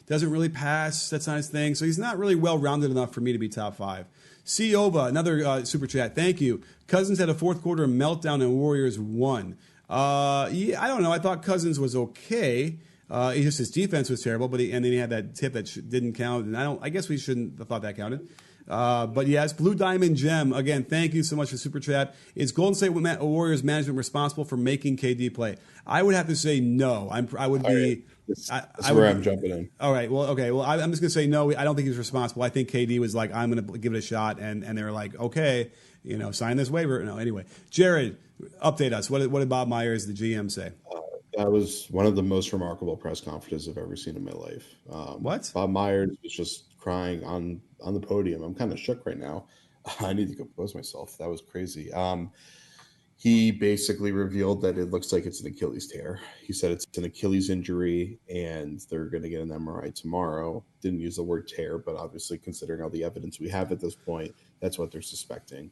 [SPEAKER 1] Doesn't really pass. That's not his thing. So he's not really well-rounded enough for me to be top 5. Ciova, another super chat. Thank you. Cousins had a fourth quarter meltdown and Warriors won. Yeah, I don't know. I thought Cousins was okay. His defense was terrible, but then he had that tip that didn't count, and I guess we shouldn't have thought that counted. But yes, Blue Diamond Gem again. Thank you so much for super chat. Is Golden State Warriors management responsible for making KD play? I would have to say no. I would be.
[SPEAKER 2] That's where I'm jumping in.
[SPEAKER 1] All right. Well, okay. Well, I'm just gonna say no. I don't think he's responsible. I think KD was like, I'm gonna give it a shot, and they were like, okay, sign this waiver. No, anyway, Jared, update us. What did Bob Myers, the GM, say?
[SPEAKER 2] That was one of the most remarkable press conferences I've ever seen in my life.
[SPEAKER 1] What?
[SPEAKER 2] Bob Myers was just crying on the podium. I'm kind of shook right now. I need to compose myself. That was crazy. He basically revealed that it looks like it's an Achilles tear. He said it's an Achilles injury, and they're going to get an MRI tomorrow. Didn't use the word tear, but obviously considering all the evidence we have at this point, that's what they're suspecting.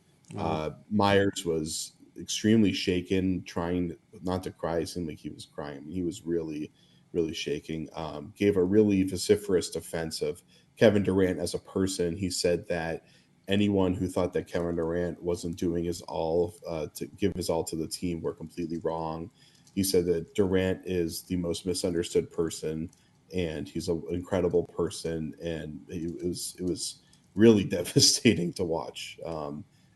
[SPEAKER 2] Myers was extremely shaken, trying not to cry. It seemed like he was crying. He was really, really shaking. Gave a really vociferous defense of Kevin Durant as a person. He said that anyone who thought that Kevin Durant wasn't doing his all to give his all to the team were completely wrong. He said that Durant is the most misunderstood person, and he's an incredible person, and it was really devastating to watch.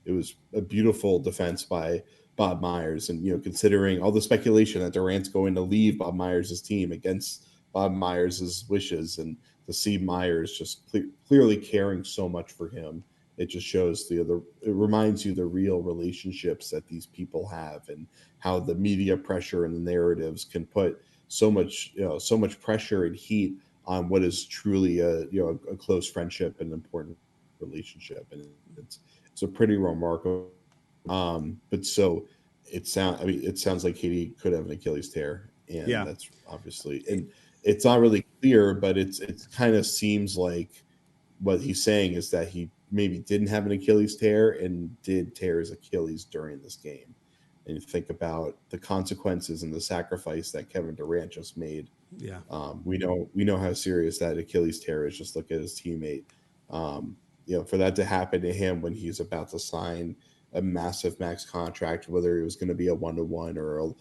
[SPEAKER 2] It was a beautiful defense by Bob Myers. And, considering all the speculation that Durant's going to leave Bob Myers' team against Bob Myers' wishes, and to see Myers just clearly caring so much for him, it just shows it reminds you the real relationships that these people have, and how the media pressure and the narratives can put so much pressure and heat on what is truly a close friendship and important relationship. And it's a pretty remarkable. But so it sounds like KD could have an Achilles tear, and that's obviously, and it's not really clear, but it kind of seems like what he's saying is that he maybe didn't have an Achilles tear and did tear his Achilles during this game. And you think about the consequences and the sacrifice that Kevin Durant just made.
[SPEAKER 1] Yeah,
[SPEAKER 2] we know how serious that Achilles tear is. Just look at his teammate. For that to happen to him when he's about to sign a massive max contract, whether it was going to be a 1-to-1 or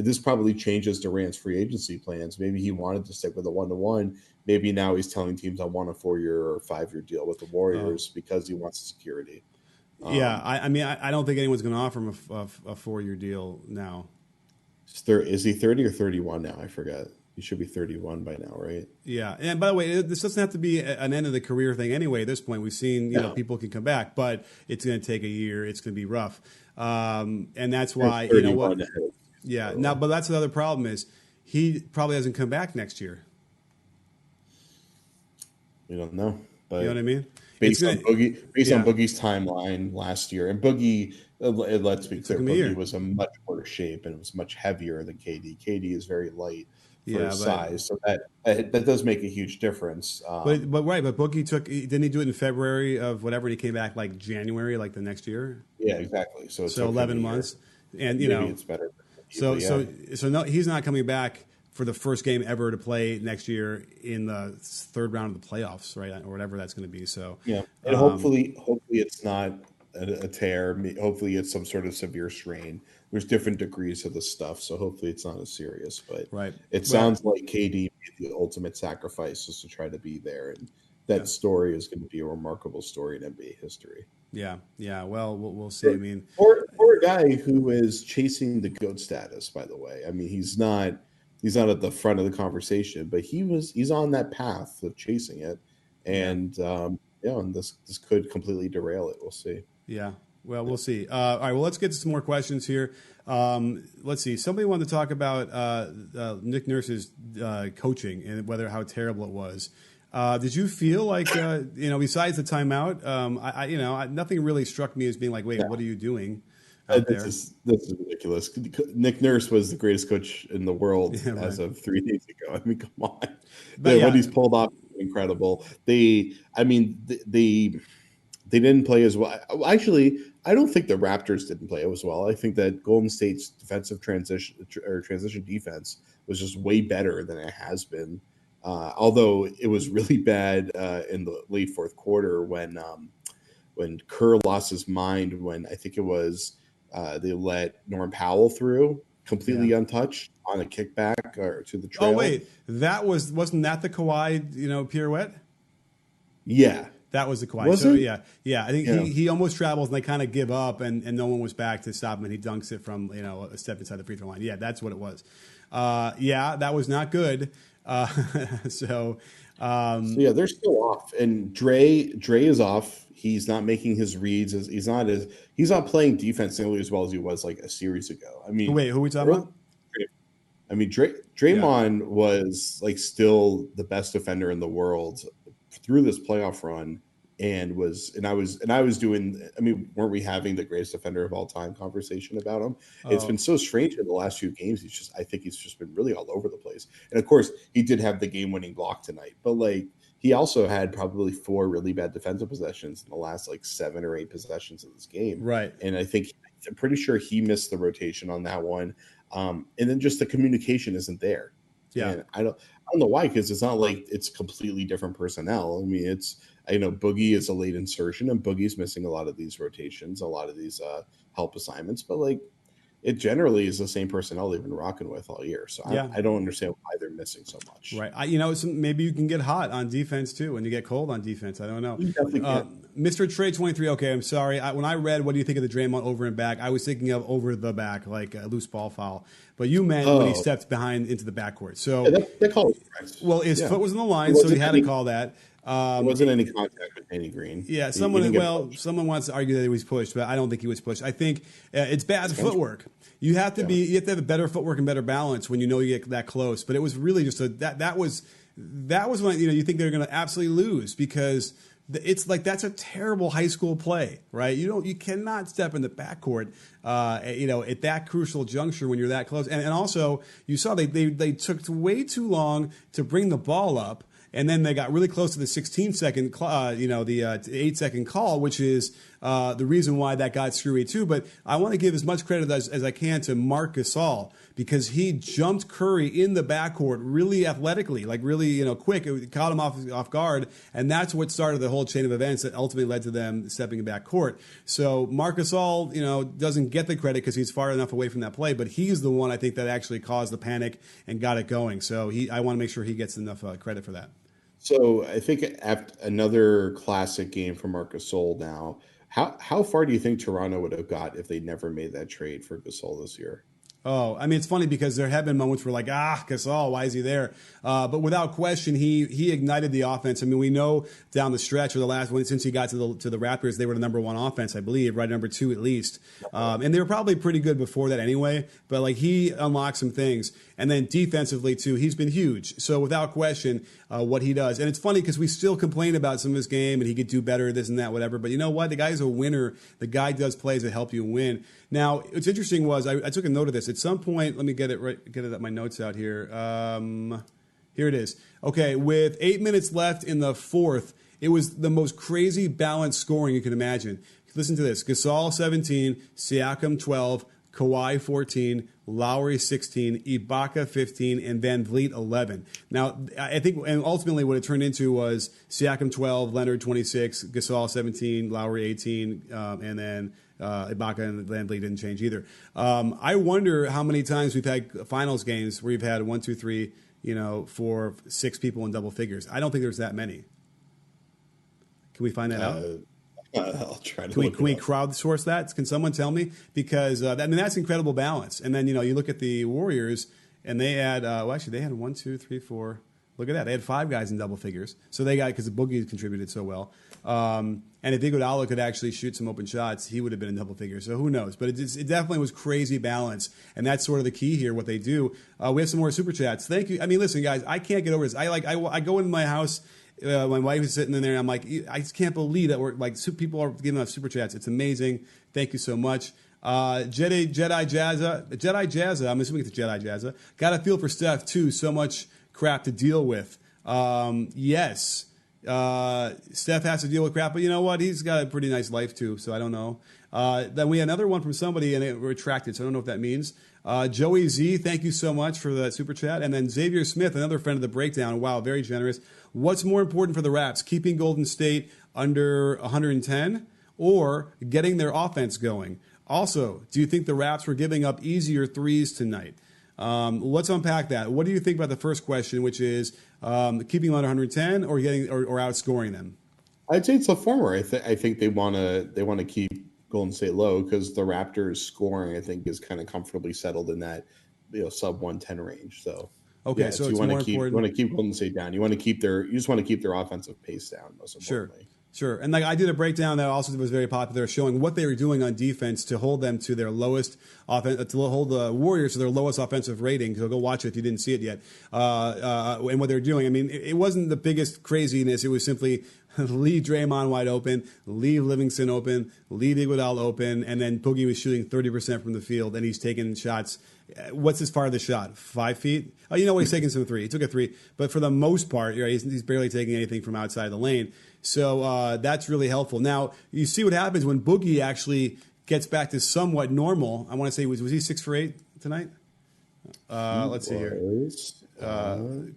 [SPEAKER 2] this probably changes Durant's free agency plans. Maybe he wanted to stick with a 1-to-1. Maybe now he's telling teams I want a 4-year or 5-year deal with the Warriors because he wants security.
[SPEAKER 1] I don't think anyone's going to offer him a 4-year deal now.
[SPEAKER 2] Is he 30 or 31 now? I forget. He should be 31 by now, right?
[SPEAKER 1] Yeah. And by the way, this doesn't have to be an end of the career thing anyway. At this point, we've seen people can come back, but it's going to take a year. It's going to be rough, and that's why what. Yeah. Now, but that's another problem is he probably hasn't come back next year.
[SPEAKER 2] We don't know, but
[SPEAKER 1] you know what I mean.
[SPEAKER 2] Based on Boogie's timeline last year, and Boogie, let's be clear, Boogie was in much worse shape and it was much heavier than KD. KD is very light for his size, so that does make a huge difference.
[SPEAKER 1] But Boogie didn't he do it in February of whatever, and he came back like January, like the next year?
[SPEAKER 2] Yeah, exactly. So
[SPEAKER 1] 11 months, and
[SPEAKER 2] maybe it's better.
[SPEAKER 1] So no, he's not coming back for the first game ever to play next year in the third round of the playoffs, right, or whatever that's going to be. So
[SPEAKER 2] and hopefully it's not a tear. Hopefully it's some sort of severe strain. There's different degrees of the stuff, so hopefully it's not as serious. But it sounds like KD made the ultimate sacrifice just to try to be there, and that story is going to be a remarkable story in NBA history.
[SPEAKER 1] Yeah. Well, we'll see. I mean,
[SPEAKER 2] or a guy who is chasing the GOAT status. By the way, I mean he's not at the front of the conversation, but he's on that path of chasing it, and and this could completely derail it. We'll see.
[SPEAKER 1] Yeah. Well, we'll see. All right. Well, let's get to some more questions here. Let's see. Somebody wanted to talk about Nick Nurse's coaching and how terrible it was. Did you feel like besides the timeout, nothing really struck me as being like, wait, what are you doing?
[SPEAKER 2] This is ridiculous. Nick Nurse was the greatest coach in the world as of 3 days ago. I mean, come on. What he's pulled off is incredible. They didn't play as well. Actually, I don't think the Raptors didn't play as well. I think that Golden State's defensive transition defense was just way better than it has been. Although it was really bad in the late fourth quarter when Kerr lost his mind when I think it was they let Norm Powell through
[SPEAKER 1] Yeah.
[SPEAKER 2] completely untouched on a kickback or to the
[SPEAKER 1] Oh
[SPEAKER 2] trail.
[SPEAKER 1] wait, wasn't that the Kawhi pirouette?
[SPEAKER 2] Yeah,
[SPEAKER 1] That was the Kawhi.
[SPEAKER 2] was
[SPEAKER 1] So
[SPEAKER 2] it?
[SPEAKER 1] yeah. I think
[SPEAKER 2] Yeah.
[SPEAKER 1] he almost travels and they kind of give up and no one was back to stop him and he dunks it from a step inside the free throw line. Yeah, that's what it was. Yeah, that was not good. So
[SPEAKER 2] So yeah, they're still off, and Dre is off. He's not making his reads. He's not playing defense nearly as well as he was like a series ago. I mean,
[SPEAKER 1] wait, who are we talking
[SPEAKER 2] early,
[SPEAKER 1] about? Yeah.
[SPEAKER 2] Draymond was like still the best defender in the world through this playoff run, and I was doing. I mean, weren't we having the greatest defender of all time conversation about him? It's been
[SPEAKER 1] Oh,
[SPEAKER 2] so strange in the last few games. I think he's just been really all over the place. And of course, he did have the game-winning block tonight, but like he also had probably four really bad defensive possessions in the last like 7 or 8 possessions of this game.
[SPEAKER 1] right.
[SPEAKER 2] And I'm pretty sure he missed the rotation on that one. And then just the communication isn't there.
[SPEAKER 1] Yeah.
[SPEAKER 2] And I don't know why, because it's not like it's completely different personnel. I mean, I know Boogie is a late insertion, and Boogie's missing a lot of these rotations, a lot of these help assignments, but like it generally is the same personnel they've been rocking with all year. So
[SPEAKER 1] Yeah.
[SPEAKER 2] I don't understand why they're missing so much.
[SPEAKER 1] Right. Maybe you can get hot on defense too, and you get cold on defense. I don't know.
[SPEAKER 2] You definitely can.
[SPEAKER 1] Mr. Trey 23. Okay, I'm sorry. When I read, what do you think of the Draymond over and back? I was thinking of over the back, like a loose ball foul. But you meant when he stepped behind into the backcourt. So,
[SPEAKER 2] Yeah, that call was correct.
[SPEAKER 1] well, his
[SPEAKER 2] Yeah.
[SPEAKER 1] foot was in the
[SPEAKER 2] It
[SPEAKER 1] line, so he
[SPEAKER 2] wasn't
[SPEAKER 1] had to
[SPEAKER 2] any,
[SPEAKER 1] call that.
[SPEAKER 2] there wasn't any contact with Danny Green.
[SPEAKER 1] Yeah,
[SPEAKER 2] He didn't get punched.
[SPEAKER 1] someone wants to argue that he was pushed, but I don't think he was pushed. I think it's bad footwork. You have to have a better footwork and better balance when you get that close. But it was really just that was when you think they're going to absolutely lose because it's like that's a terrible high school play, right? You cannot step in the backcourt, at that crucial juncture when you're that close. And also you saw they took way too long to bring the ball up. And then they got really close to the 16-second, the 8-second call, which is the reason why that got screwy too. But I want to give as much credit as I can to Marc Gasol because he jumped Curry in the backcourt really athletically, like really quick. It caught him off guard, and that's what started the whole chain of events that ultimately led to them stepping in backcourt. So Marc Gasol, doesn't get the credit because he's far enough away from that play, but he's the one I think that actually caused the panic and got it going. So I want to make sure he gets enough credit for that.
[SPEAKER 2] So I think after another classic game for Marc Gasol now, how far do you think Toronto would have got if they never made that trade for Gasol this year?
[SPEAKER 1] Oh, I mean, it's funny because there have been moments where like, Gasol, why is he there? But without question, he ignited the offense. I mean, we know down the stretch or the last one since he got to the Raptors, they were the number one offense, I believe, right, number two at least. And they were probably pretty good before that anyway. But like he unlocked some things, and then defensively too, he's been huge. So without question, what he does, and it's funny because we still complain about some of his game and he could do better, this and that, whatever. But you know what? The guy's a winner. The guy does plays that help you win. Now, what's interesting was I took a note of this. At some point, let me get it at my notes out here. Here it is. Okay, with 8 minutes left in the fourth, it was the most crazy balanced scoring you can imagine. Listen to this. Gasol 17, Siakam 12, Kawhi 14, Lowry 16, Ibaka 15, and Van Vliet 11. Now, I think, and ultimately what it turned into was Siakam 12, Leonard 26, Gasol 17, Lowry 18, and then Ibaka and Van Vliet didn't change either. I wonder how many times we've had finals games where you've had 1, 2, 3, for 6 people in double figures. I don't think there's that many. Can we find that out?
[SPEAKER 2] I'll try to.
[SPEAKER 1] Can we crowdsource that? Can someone tell me? Because that's incredible balance. And then you look at the Warriors, and they had they had 1, 2, 3, 4. Look at that. They had 5 guys in double figures. So they got because the Boogie contributed so well. And if Iguodala could actually shoot some open shots, he would have been in double figures. So who knows? But it definitely was crazy balance, and that's sort of the key here. What they do. We have some more super chats. Thank you. I mean, listen, guys, I can't get over this. I go into my house. My wife is sitting in there, and I'm like, I just can't believe that we're like people are giving us super chats. It's amazing. Thank you so much. Jedi Jazza. I'm assuming it's Jedi Jazza. Got a feel for Steph too. So much crap to deal with. Yes. Steph has to deal with crap, but you know what? He's got a pretty nice life too, so I don't know. Then we had another one from somebody, and it retracted, so I don't know what that means. Joey Z, thank you so much for that super chat. And then Xavier Smith, another friend of the breakdown. Wow, very generous. What's more important for the Raps, keeping Golden State under 110 or getting their offense going? Also, do you think the Raps were giving up easier threes tonight? Let's unpack that. What do you think about the first question, which is keeping them under 110 or outscoring them?
[SPEAKER 2] I'd say it's the former. I think they want to keep Golden State low because the Raptors scoring, I think, is kind of comfortably settled in that sub 110 range. So
[SPEAKER 1] okay, so you want
[SPEAKER 2] to keep Golden State down. You just want to keep their offensive pace down. Most importantly.
[SPEAKER 1] Sure. And like I did a breakdown that also was very popular, showing what they were doing on defense to hold them to their lowest offense, to hold the Warriors to their lowest offensive rating. So go watch it if you didn't see it yet. And what they're doing. I mean, it wasn't the biggest craziness. It was simply leave Draymond wide open, leave Livingston open, leave Iguodala open, and then Boogie was shooting 30% from the field, and he's taking shots. What's his farthest shot? 5 feet? Oh, you know what? He's taking some three. He took a three, but for the most part, right, he's barely taking anything from outside the lane. So that's really helpful. Now, you see what happens when Boogie actually gets back to somewhat normal. I want to say, was he 6 for 8 tonight? Let's see here.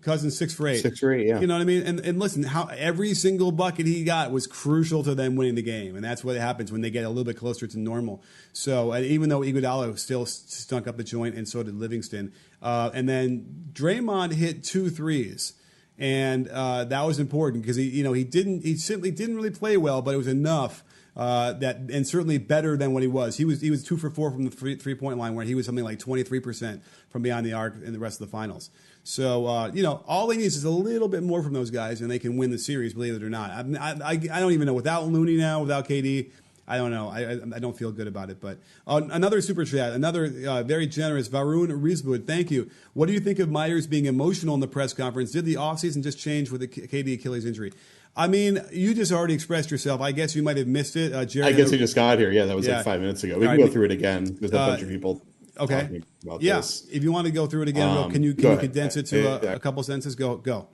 [SPEAKER 1] Cousins 6 for 8.
[SPEAKER 2] 6 for 8, yeah.
[SPEAKER 1] You know what I mean? And listen, how every single bucket he got was crucial to them winning the game, and that's what happens when they get a little bit closer to normal. So even though Iguodala still stunk up the joint, and so did Livingston, and then Draymond hit 2 threes. And that was important because he simply didn't really play well, but it was enough and certainly better than what he was. He was 2 for 4 from the 3-point line, where he was something like 23% from beyond the arc in the rest of the finals. So all he needs is a little bit more from those guys, and they can win the series, believe it or not. I don't even know, without Looney now, without KD. I don't know. I don't feel good about it. But another super chat, another very generous Varun Rizbud. Thank you. What do you think of Myers being emotional in the press conference? Did the offseason just change with the KD Achilles injury? I mean, you just already expressed yourself. I guess you might have missed it. Jared,
[SPEAKER 2] I guess he just got here. Yeah, that was like 5 minutes ago. We can go through it again. There's a bunch of people talking about this.
[SPEAKER 1] If you want to go through it again, can you condense it to a couple sentences? Go,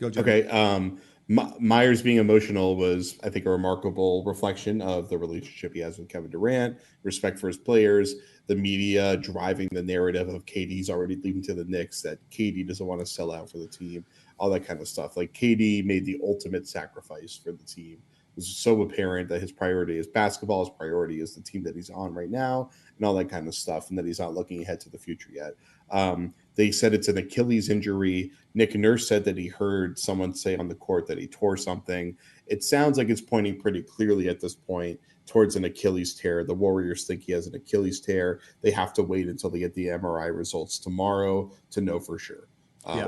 [SPEAKER 1] Jared.
[SPEAKER 2] Okay. Myers being emotional was, I think, a remarkable reflection of the relationship he has with Kevin Durant, respect for his players, the media driving the narrative of KD's already leaving to the Knicks, that KD doesn't want to sell out for the team, all that kind of stuff. Like, KD made the ultimate sacrifice for the team. It was so apparent that his priority is basketball, his priority is the team that he's on right now, and all that kind of stuff, and that he's not looking ahead to the future yet. They said it's an Achilles injury. Nick Nurse said that he heard someone say on the court that he tore something. It sounds like it's pointing pretty clearly at this point towards an Achilles tear. The Warriors think he has an Achilles tear. They have to wait until they get the MRI results tomorrow to know for sure.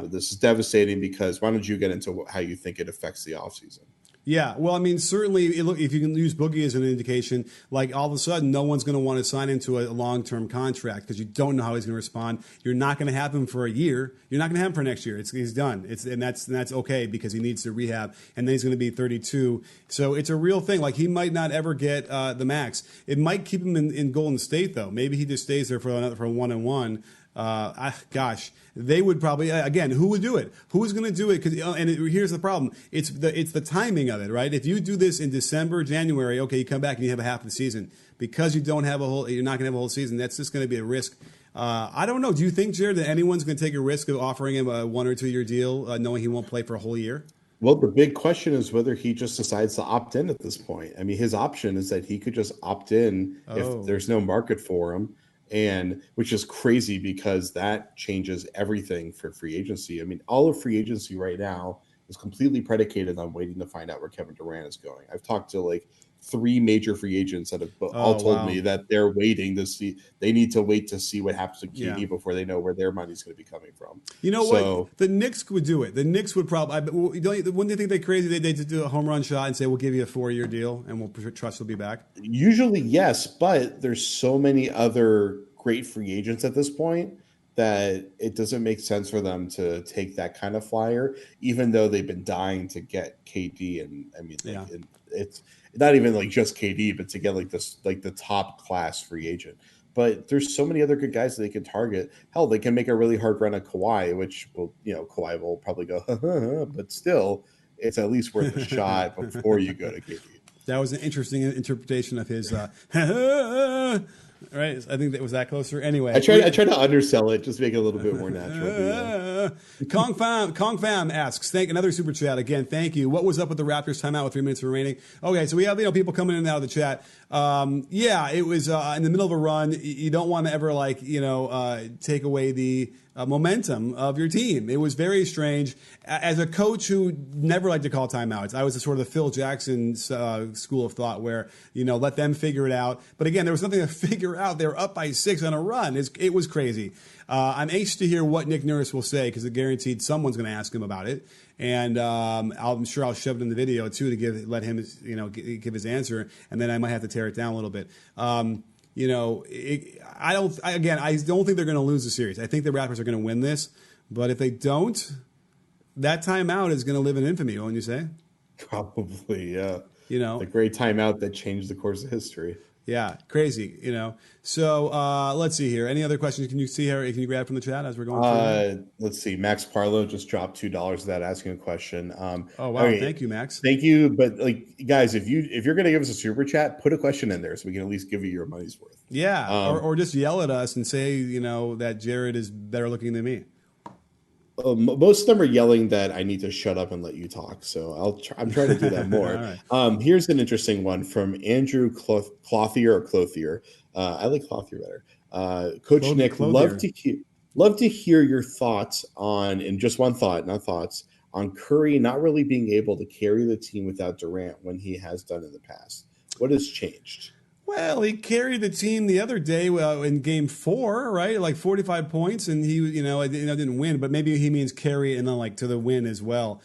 [SPEAKER 2] This is devastating because why don't you get into how you think it affects the offseason?
[SPEAKER 1] Yeah, well, I mean, certainly, look, if you can use Boogie as an indication, like all of a sudden, no one's going to want to sign into a long-term contract because you don't know how he's going to respond. You're not going to have him for a year. You're not going to have him for next year. He's done. And that's okay because he needs to rehab, and then he's going to be 32. So it's a real thing. Like, he might not ever get the max. It might keep him in Golden State, though. Maybe he just stays there for a one-on-one. They would probably, again, who would do it? Who's going to do it? Here's the problem. It's the timing of it, right? If you do this in December, January, okay, you come back and you have a half of the season. Because you're not going to have a whole season, that's just going to be a risk. I don't know. Do you think, Jared, that anyone's going to take a risk of offering him a 1 or 2 year deal, knowing he won't play for a whole year?
[SPEAKER 2] Well, the big question is whether he just decides to opt in at this point. I mean, his option is that he could just opt in if there's no market for him. And which is crazy because that changes everything for free agency. I mean, all of free agency right now is completely predicated on waiting to find out where Kevin Durant is going. I've talked to like 3 major free agents that have all told me that they're waiting to see. They need to wait to see what happens to KD before they know where their money's going to be coming from.
[SPEAKER 1] You know what? The Knicks would do it. The Knicks would probably. Wouldn't they think they're crazy? They do a home run shot and say, "We'll give you a 4-year deal, and we'll trust you'll be back."
[SPEAKER 2] Usually, yes, but there's so many other great free agents at this point that it doesn't make sense for them to take that kind of flyer, even though they've been dying to get KD. And I mean, it's not even like just KD, but to get like this, like the top class free agent. But there's so many other good guys that they can target. Hell, they can make a really hard run at Kawhi, which will, Kawhi will probably go, but still, it's at least worth a shot before you go to KD.
[SPEAKER 1] That was an interesting interpretation of his. Right, I think that was that closer. Anyway,
[SPEAKER 2] I try to undersell it, just make it a little bit more natural.
[SPEAKER 1] Kong Fam asks, another super chat again. Thank you. What was up with the Raptors timeout with 3 minutes remaining? Okay, so we have people coming in and out of the chat. Yeah, it was in the middle of a run. You don't want to ever take away the momentum of your team. It was very strange. As a coach who never liked to call timeouts, I was sort of the Phil Jackson school of thought where, let them figure it out. But again, there was nothing to figure out. They were up by 6 on a run. It was crazy. I'm anxious to hear what Nick Nurse will say because it's guaranteed someone's going to ask him about it. And I'm sure I'll shove it in the video too to let him give his answer, and then I might have to tear it down a little bit. I don't think they're going to lose the series. I think the Raptors are going to win this, but if they don't, that timeout is going to live in infamy. Won't you say?
[SPEAKER 2] Probably, yeah. The great timeout that changed the course of history.
[SPEAKER 1] Yeah, crazy. So let's see here. Any other questions? Can you see here? Can you grab from the chat as we're going through?
[SPEAKER 2] Let's see. Max Parlow just dropped $2 without asking a question.
[SPEAKER 1] Oh wow! Thank you, Max.
[SPEAKER 2] Thank you. But guys, if you're going to give us a super chat, put a question in there so we can at least give you your money's worth.
[SPEAKER 1] Yeah, or just yell at us and say that Jared is better looking than me.
[SPEAKER 2] Most of them are yelling that I need to shut up and let you talk. So I'm trying to do that more. Right. Here's an interesting one from Andrew Clothier. I like Clothier better. Coach Nick, love to hear your thoughts on, and just one thought, not thoughts, on Curry not really being able to carry the team without Durant when he has done in the past. What has changed?
[SPEAKER 1] Well, he carried the team the other day in Game 4, right? Like 45 points, and he, didn't win. But maybe he means carry and then to the win as well.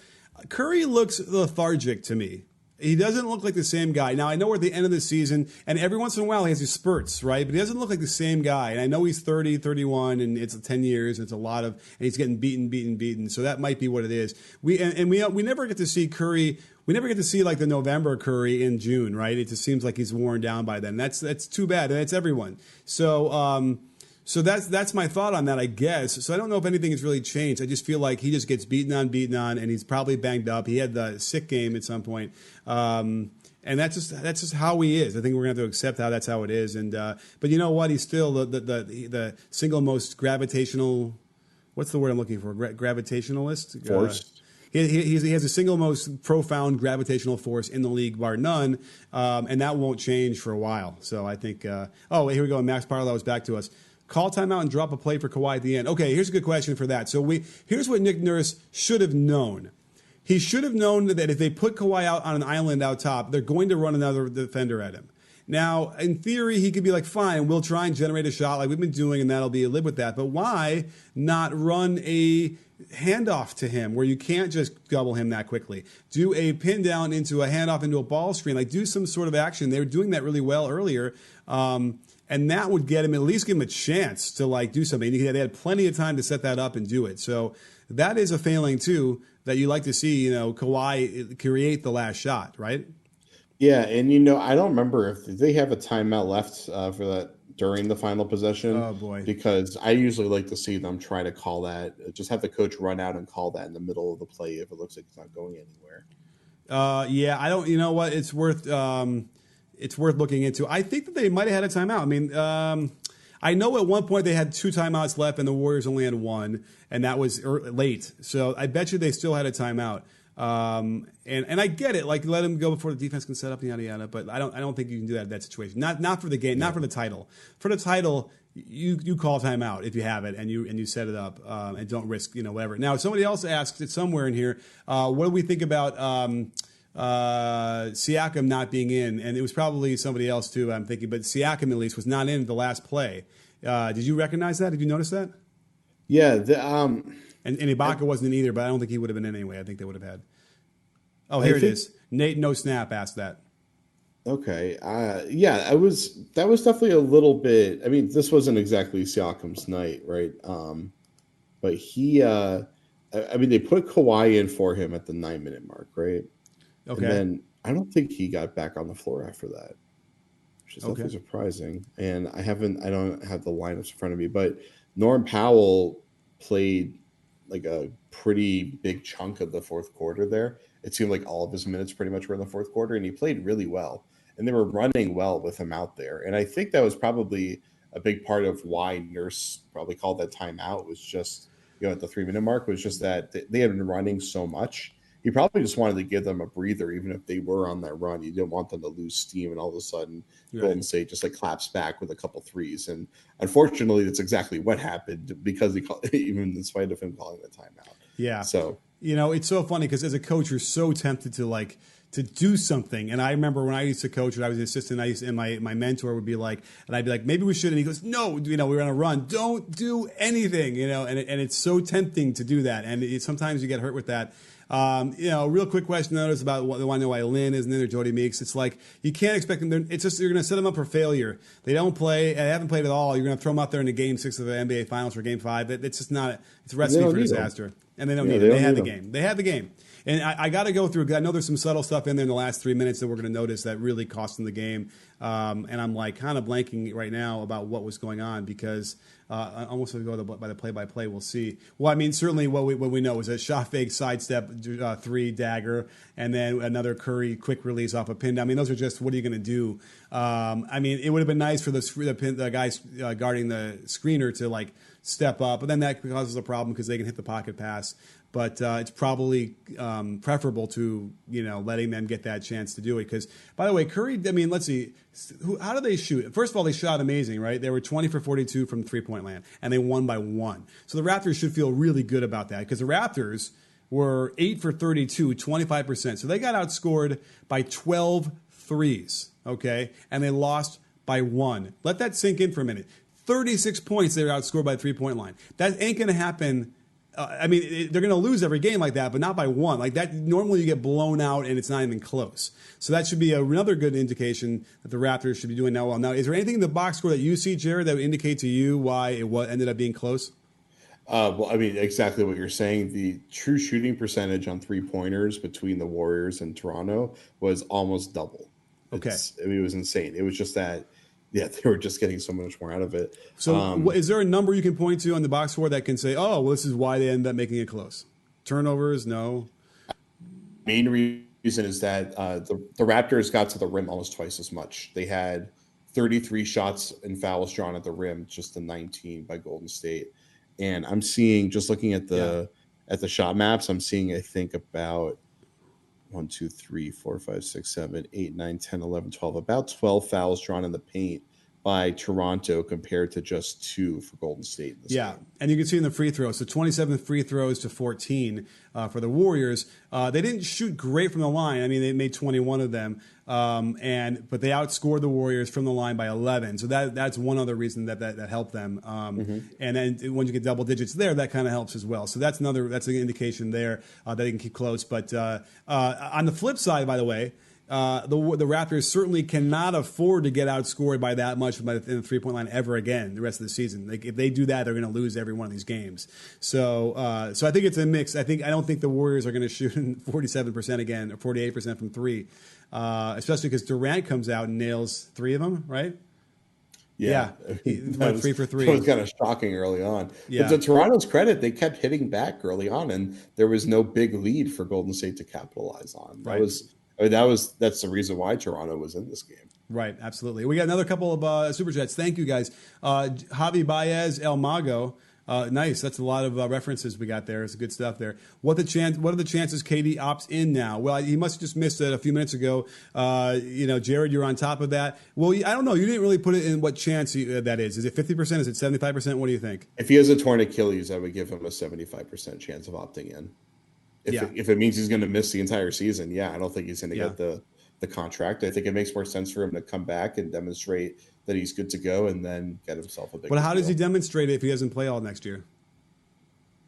[SPEAKER 1] Curry looks lethargic to me. He doesn't look like the same guy. Now, I know we're at the end of the season, and every once in a while he has these spurts, right? But he doesn't look like the same guy. And I know he's 30, 31, and it's 10 years, and it's a lot of, and he's getting beaten. So that might be what it is. We never get to see Curry. We never get to see the November Curry in June, right? It just seems like he's worn down by then. That's too bad, and that's everyone. So that's my thought on that, I guess. So I don't know if anything has really changed. I just feel like he just gets beaten on, and he's probably banged up. He had the sick game at some point, and that's just how he is. I think we're gonna have to accept that's how it is. And but you know what? He's still the single most gravitational. What's the word I'm looking for? Gravitationalist
[SPEAKER 2] force.
[SPEAKER 1] He has the single most profound gravitational force in the league, bar none, and that won't change for a while. So I think. Here we go. Max Parlow is back to us. Call timeout and drop a play for Kawhi at the end. Okay, here's a good question for that. So here's what Nick Nurse should have known. He should have known that if they put Kawhi out on an island out top, they're going to run another defender at him. Now, in theory, he could be like, fine, we'll try and generate a shot like we've been doing, and that'll be live with that. But why not run a handoff to him where you can't just double him that quickly? Do a pin down into a handoff into a ball screen. Do some sort of action. They were doing that really well earlier. And that would get him, at least give him a chance to do something. They had plenty of time to set that up and do it. So that is a failing too that you like to see, Kawhi create the last shot, right?
[SPEAKER 2] Yeah, and I don't remember if they have a timeout left for that during the final possession.
[SPEAKER 1] Oh boy! Because
[SPEAKER 2] I usually like to see them try to call that. Just have the coach run out and call that in the middle of the play if it looks like it's not going anywhere.
[SPEAKER 1] Yeah, I don't. You know what? It's worth looking into. I think that they might have had a timeout. I mean, I know at one point they had 2 timeouts left, and the Warriors only had 1, and that was late. So I bet you they still had a timeout. And I get it, let him go before the defense can set up, yada yada. But I don't think you can do that in that situation. Not for the game, not for the title. For the title, you call timeout if you have it and you set it up and don't risk whatever. Now somebody else asked it somewhere in here. What do we think about Siakam not being in? And it was probably somebody else too. I'm thinking, but Siakam at least was not in the last play. Did you recognize that? Did you notice that?
[SPEAKER 2] Yeah.
[SPEAKER 1] And Ibaka wasn't in either, but I don't think he would have been in anyway. I think they would have had. Oh, here it is. Nate No Snap asked that.
[SPEAKER 2] Okay. Yeah, that was definitely a little bit. I mean, this wasn't exactly Siakam's night, right? But he, I mean, they put Kawhi in for him at the 9-minute mark, right?
[SPEAKER 1] Okay.
[SPEAKER 2] And then I don't think he got back on the floor after that. which is
[SPEAKER 1] Okay.
[SPEAKER 2] definitely surprising. And I don't have the lineups in front of me, but Norm Powell played like a pretty big chunk of the fourth quarter there. It seemed like all of his minutes pretty much were in the fourth quarter, and he played really well. And they were running well with him out there. And I think that was probably a big part of why Nurse probably called that timeout, was just, at the 3 minute mark, was just that they had been running so much. He probably just wanted to give them a breather, even if they were on that run. He didn't want them to lose steam, and all of a sudden Golden
[SPEAKER 1] Right.
[SPEAKER 2] State just like claps back with a couple threes. And unfortunately, that's exactly what happened, because he called, even in spite of him calling the timeout.
[SPEAKER 1] Yeah.
[SPEAKER 2] So
[SPEAKER 1] It's so funny because as a coach, you're so tempted to do something. And I remember when I used to coach, when I was an assistant, and my mentor would be like, and I'd be like, maybe we should. And he goes, no, we're on a run. Don't do anything, and it's so tempting to do that. And sometimes you get hurt with that. Real quick question notice about the one why Lynn isn't in there, Jody Meeks. It's like you can't expect them. It's just you're going to set them up for failure. They don't play. They haven't played at all. You're going to throw them out there in the Game 6 of the NBA Finals or Game 5. It's just not. It's a recipe for disaster. And they don't need it. They had the game. They had the game. And I got to go through. I know there's some subtle stuff in there in the last 3 minutes that we're going to notice that really cost them the game. And I'm like kind of blanking right now about what was going on, because I almost have to go by the play-by-play. We'll see. Well, I mean, certainly what we know is a shot fake sidestep 3 dagger, and then another Curry quick release off a pin down. I mean, those are just, what are you going to do? I mean, it would have been nice for the guys guarding the screener to like step up, but then that causes a problem because they can hit the pocket pass. But it's probably preferable to letting them get that chance to do it. Because, by the way, Curry, I mean, let's see, how do they shoot? First of all, they shot amazing, right? They were 20 for 42 from 3-point land, and they won by 1. So the Raptors should feel really good about that, because the Raptors were 8 for 32, 25%. So they got outscored by 12 threes, okay? And they lost by 1. Let that sink in for a minute. 36 points they were outscored by the 3-point line. That ain't going to happen. I mean, they're going to lose every game like that, but not by 1. Like that, normally you get blown out and it's not even close. So that should be another good indication that the Raptors should be doing now well. Now, is there anything in the box score that you see, Jared, that would indicate to you why it ended up being close?
[SPEAKER 2] Well, I mean, exactly what you're saying. The true shooting percentage on 3-pointers between the Warriors and Toronto was almost double.
[SPEAKER 1] Okay.
[SPEAKER 2] It was insane. It was just that, yeah, they were just getting so much more out of it.
[SPEAKER 1] So is there a number you can point to on the box score that can say, oh, well, this is why they end up making it close? Turnovers? No.
[SPEAKER 2] Main reason is that the Raptors got to the rim almost twice as much. They had 33 shots and fouls drawn at the rim, just to 19 by Golden State. And I'm seeing, just looking at the shot maps, I'm seeing, I think, about 1, 2, 3, 4, 5, 6, 7, 8, 9, 10, 11, 12, about 12 fouls drawn in the paint by Toronto compared to just 2 for Golden State in this game.
[SPEAKER 1] And you can see in the free throws, so 27 free throws to 14 for the Warriors. They didn't shoot great from the line. I mean, they made 21 of them, but they outscored the Warriors from the line by 11. So that's one other reason that helped them. And then when you get double digits there, that kind of helps as well. So that's an indication there that they can keep close. But on the flip side, by the way, the Raptors certainly cannot afford to get outscored by that much in the 3-point line ever again the rest of the season. Like, if they do that, they're going to lose every one of these games. So I think it's a mix. I don't think the Warriors are going to shoot 47% again or 48% from 3, especially because Durant comes out and nails 3 of them, right?
[SPEAKER 2] Yeah.
[SPEAKER 1] He went 3 for 3.
[SPEAKER 2] It was kind of shocking early on.
[SPEAKER 1] Yeah.
[SPEAKER 2] But to Toronto's credit, they kept hitting back early on, and there was no big lead for Golden State to capitalize on. That's the reason why Toronto was in this game.
[SPEAKER 1] Right, absolutely. We got another couple of super chats. Thank you, guys. Javi Baez El Mago. Nice. That's a lot of references we got there. It's good stuff there. What are the chances KD opts in now? Well, he must have just missed it a few minutes ago. Jared, you're on top of that. Well, I don't know. You didn't really put it in what chance that is. Is it 50%? Is it 75%? What do you think?
[SPEAKER 2] If he has a torn Achilles, I would give him a 75% chance of opting in. If it means he's going to miss the entire season, I don't think he's going to get the contract. I think it makes more sense for him to come back and demonstrate that he's good to go, and then get himself a big.
[SPEAKER 1] But how does he demonstrate it if he doesn't play all next year?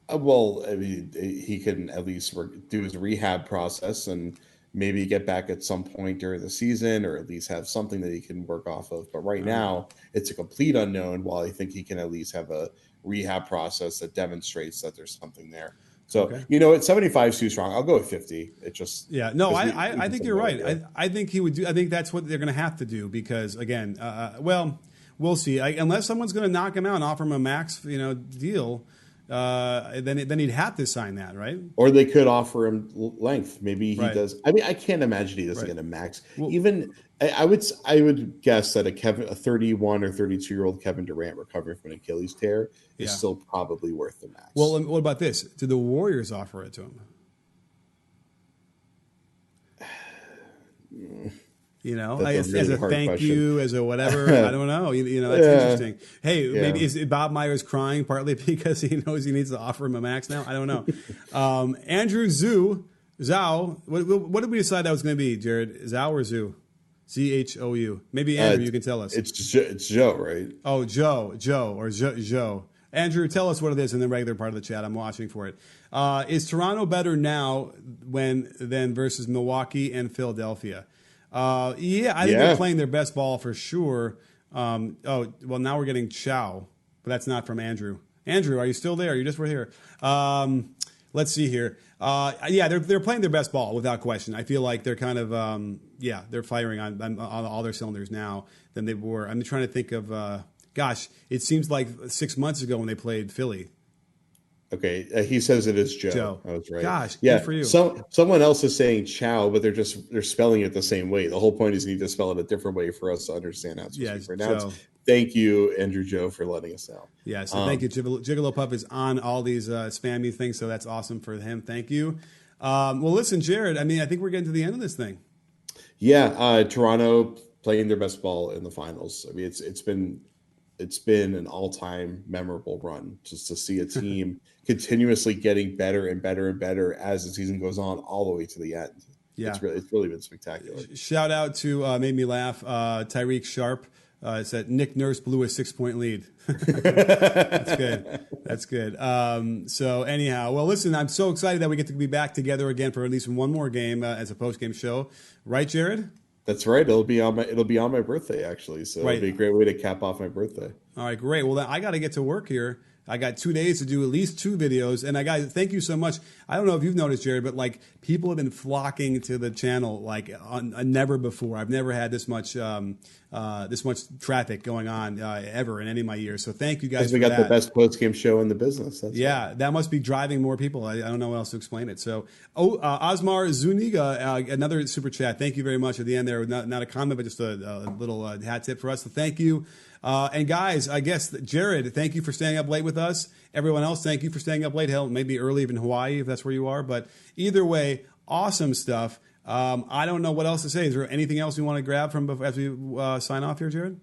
[SPEAKER 2] Well, I mean, he can at least do his rehab process and maybe get back at some point during the season, or at least have something that he can work off of. But right now, it's a complete unknown. While I think he can at least have a rehab process that demonstrates that there's something there. So,
[SPEAKER 1] Okay.
[SPEAKER 2] you know, at 75 is too strong. I'll go with 50. It just
[SPEAKER 1] I think you're right. I think he would do. I think that's what they're going to have to do because again, we'll see. Unless someone's going to knock him out and offer him a max, deal, then he'd have to sign that, right?
[SPEAKER 2] Or they could offer him length. Maybe he
[SPEAKER 1] Right.
[SPEAKER 2] does. I mean, I can't imagine he doesn't
[SPEAKER 1] Right.
[SPEAKER 2] get a max.
[SPEAKER 1] Well-
[SPEAKER 2] Even I would guess that a 31 or 32-year-old Kevin Durant recovering from an Achilles tear is still probably worth the max.
[SPEAKER 1] Well, what about this? Did the Warriors offer it to him? As a thank question. You, as a whatever. I don't know. That's interesting. Hey, maybe is Bob Myers crying partly because he knows he needs to offer him a max now? I don't know. Andrew Zhao. What did we decide that was going to be, Jared? Zhao or Zhu? Zhou. Maybe Andrew, you can tell us.
[SPEAKER 2] It's Joe, right?
[SPEAKER 1] Oh, Joe or Joe. Andrew, tell us what it is in the regular part of the chat. I'm watching for it. Is Toronto better now than versus Milwaukee and Philadelphia? I think they're playing their best ball for sure. Now we're getting Chow, but that's not from Andrew. Andrew, are you still there? You just were here. Let's see here. They're playing their best ball without question. I feel like they're kind of they're firing on all their cylinders now than they were. I'm trying to think of it seems like 6 months ago when they played Philly.
[SPEAKER 2] Okay, he says it is Joe. I was right.
[SPEAKER 1] Gosh, good for you.
[SPEAKER 2] Someone else is saying Chow, but they're spelling it the same way. The whole point is you need to spell it a different way for us to understand how it's supposed to be pronounced. Thank you, Andrew Joe, for letting us know.
[SPEAKER 1] Yeah, so thank you. Gigolo Puff is on all these spammy things, so that's awesome for him. Thank you. Well, listen, Jared, I think we're getting to the end of this thing.
[SPEAKER 2] Yeah, Toronto playing their best ball in the finals. I mean, it's been an all-time memorable run just to see a team continuously getting better and better and better as the season goes on all the way to the end. Yeah, it's really been spectacular.
[SPEAKER 1] Shout out to made me laugh. Tyreek Sharp said Nick Nurse blew a 6-point lead. That's good. So anyhow, well, listen, I'm so excited that we get to be back together again for at least one more game as a post-game show, right, Jared?
[SPEAKER 2] That's right. It'll be on my birthday, actually. So it'll be a great way to cap off my birthday.
[SPEAKER 1] All right, great. Well, then I got to get to work here. I got 2 days to do at least 2 videos, and thank you so much. I don't know if you've noticed, Jared, but people have been flocking to the channel never before. I've never had this much traffic going on ever in any of my years. So thank you guys.
[SPEAKER 2] Because we got the best post game show in the business.
[SPEAKER 1] That must be driving more people. I don't know what else to explain it. So, Osmar Zuniga, another super chat. Thank you very much at the end there. Not a comment, but just a little hat tip for us. So thank you. And guys, I guess Jared, thank you for staying up late with us. Everyone else, thank you for staying up late. Hell, maybe early in Hawaii if that's where you are. But either way, awesome stuff. I don't know what else to say. Is there anything else you want to grab from as we sign off here, Jared?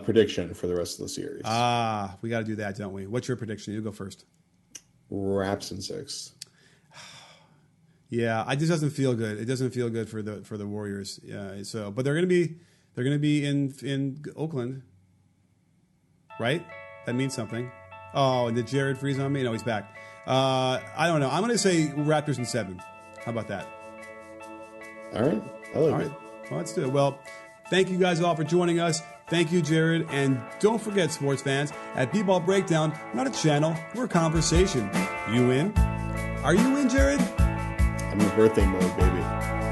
[SPEAKER 2] Prediction for the rest of the series.
[SPEAKER 1] We got to do that, don't we? What's your prediction? You go first.
[SPEAKER 2] Raps in 6.
[SPEAKER 1] Yeah, it just doesn't feel good. It doesn't feel good for the Warriors. Yeah. So, but they're gonna be in Oakland. Right? That means something. Oh, and did Jared freeze on me? No, he's back. I don't know. I'm going to say Raptors in 7. How about that?
[SPEAKER 2] All right. I like it.
[SPEAKER 1] Well, let's do it. Well, thank you guys all for joining us. Thank you, Jared. And don't forget, sports fans, at BBall Breakdown, not a channel, we're a conversation. You in? Are you in, Jared?
[SPEAKER 2] I'm in birthday mode, baby.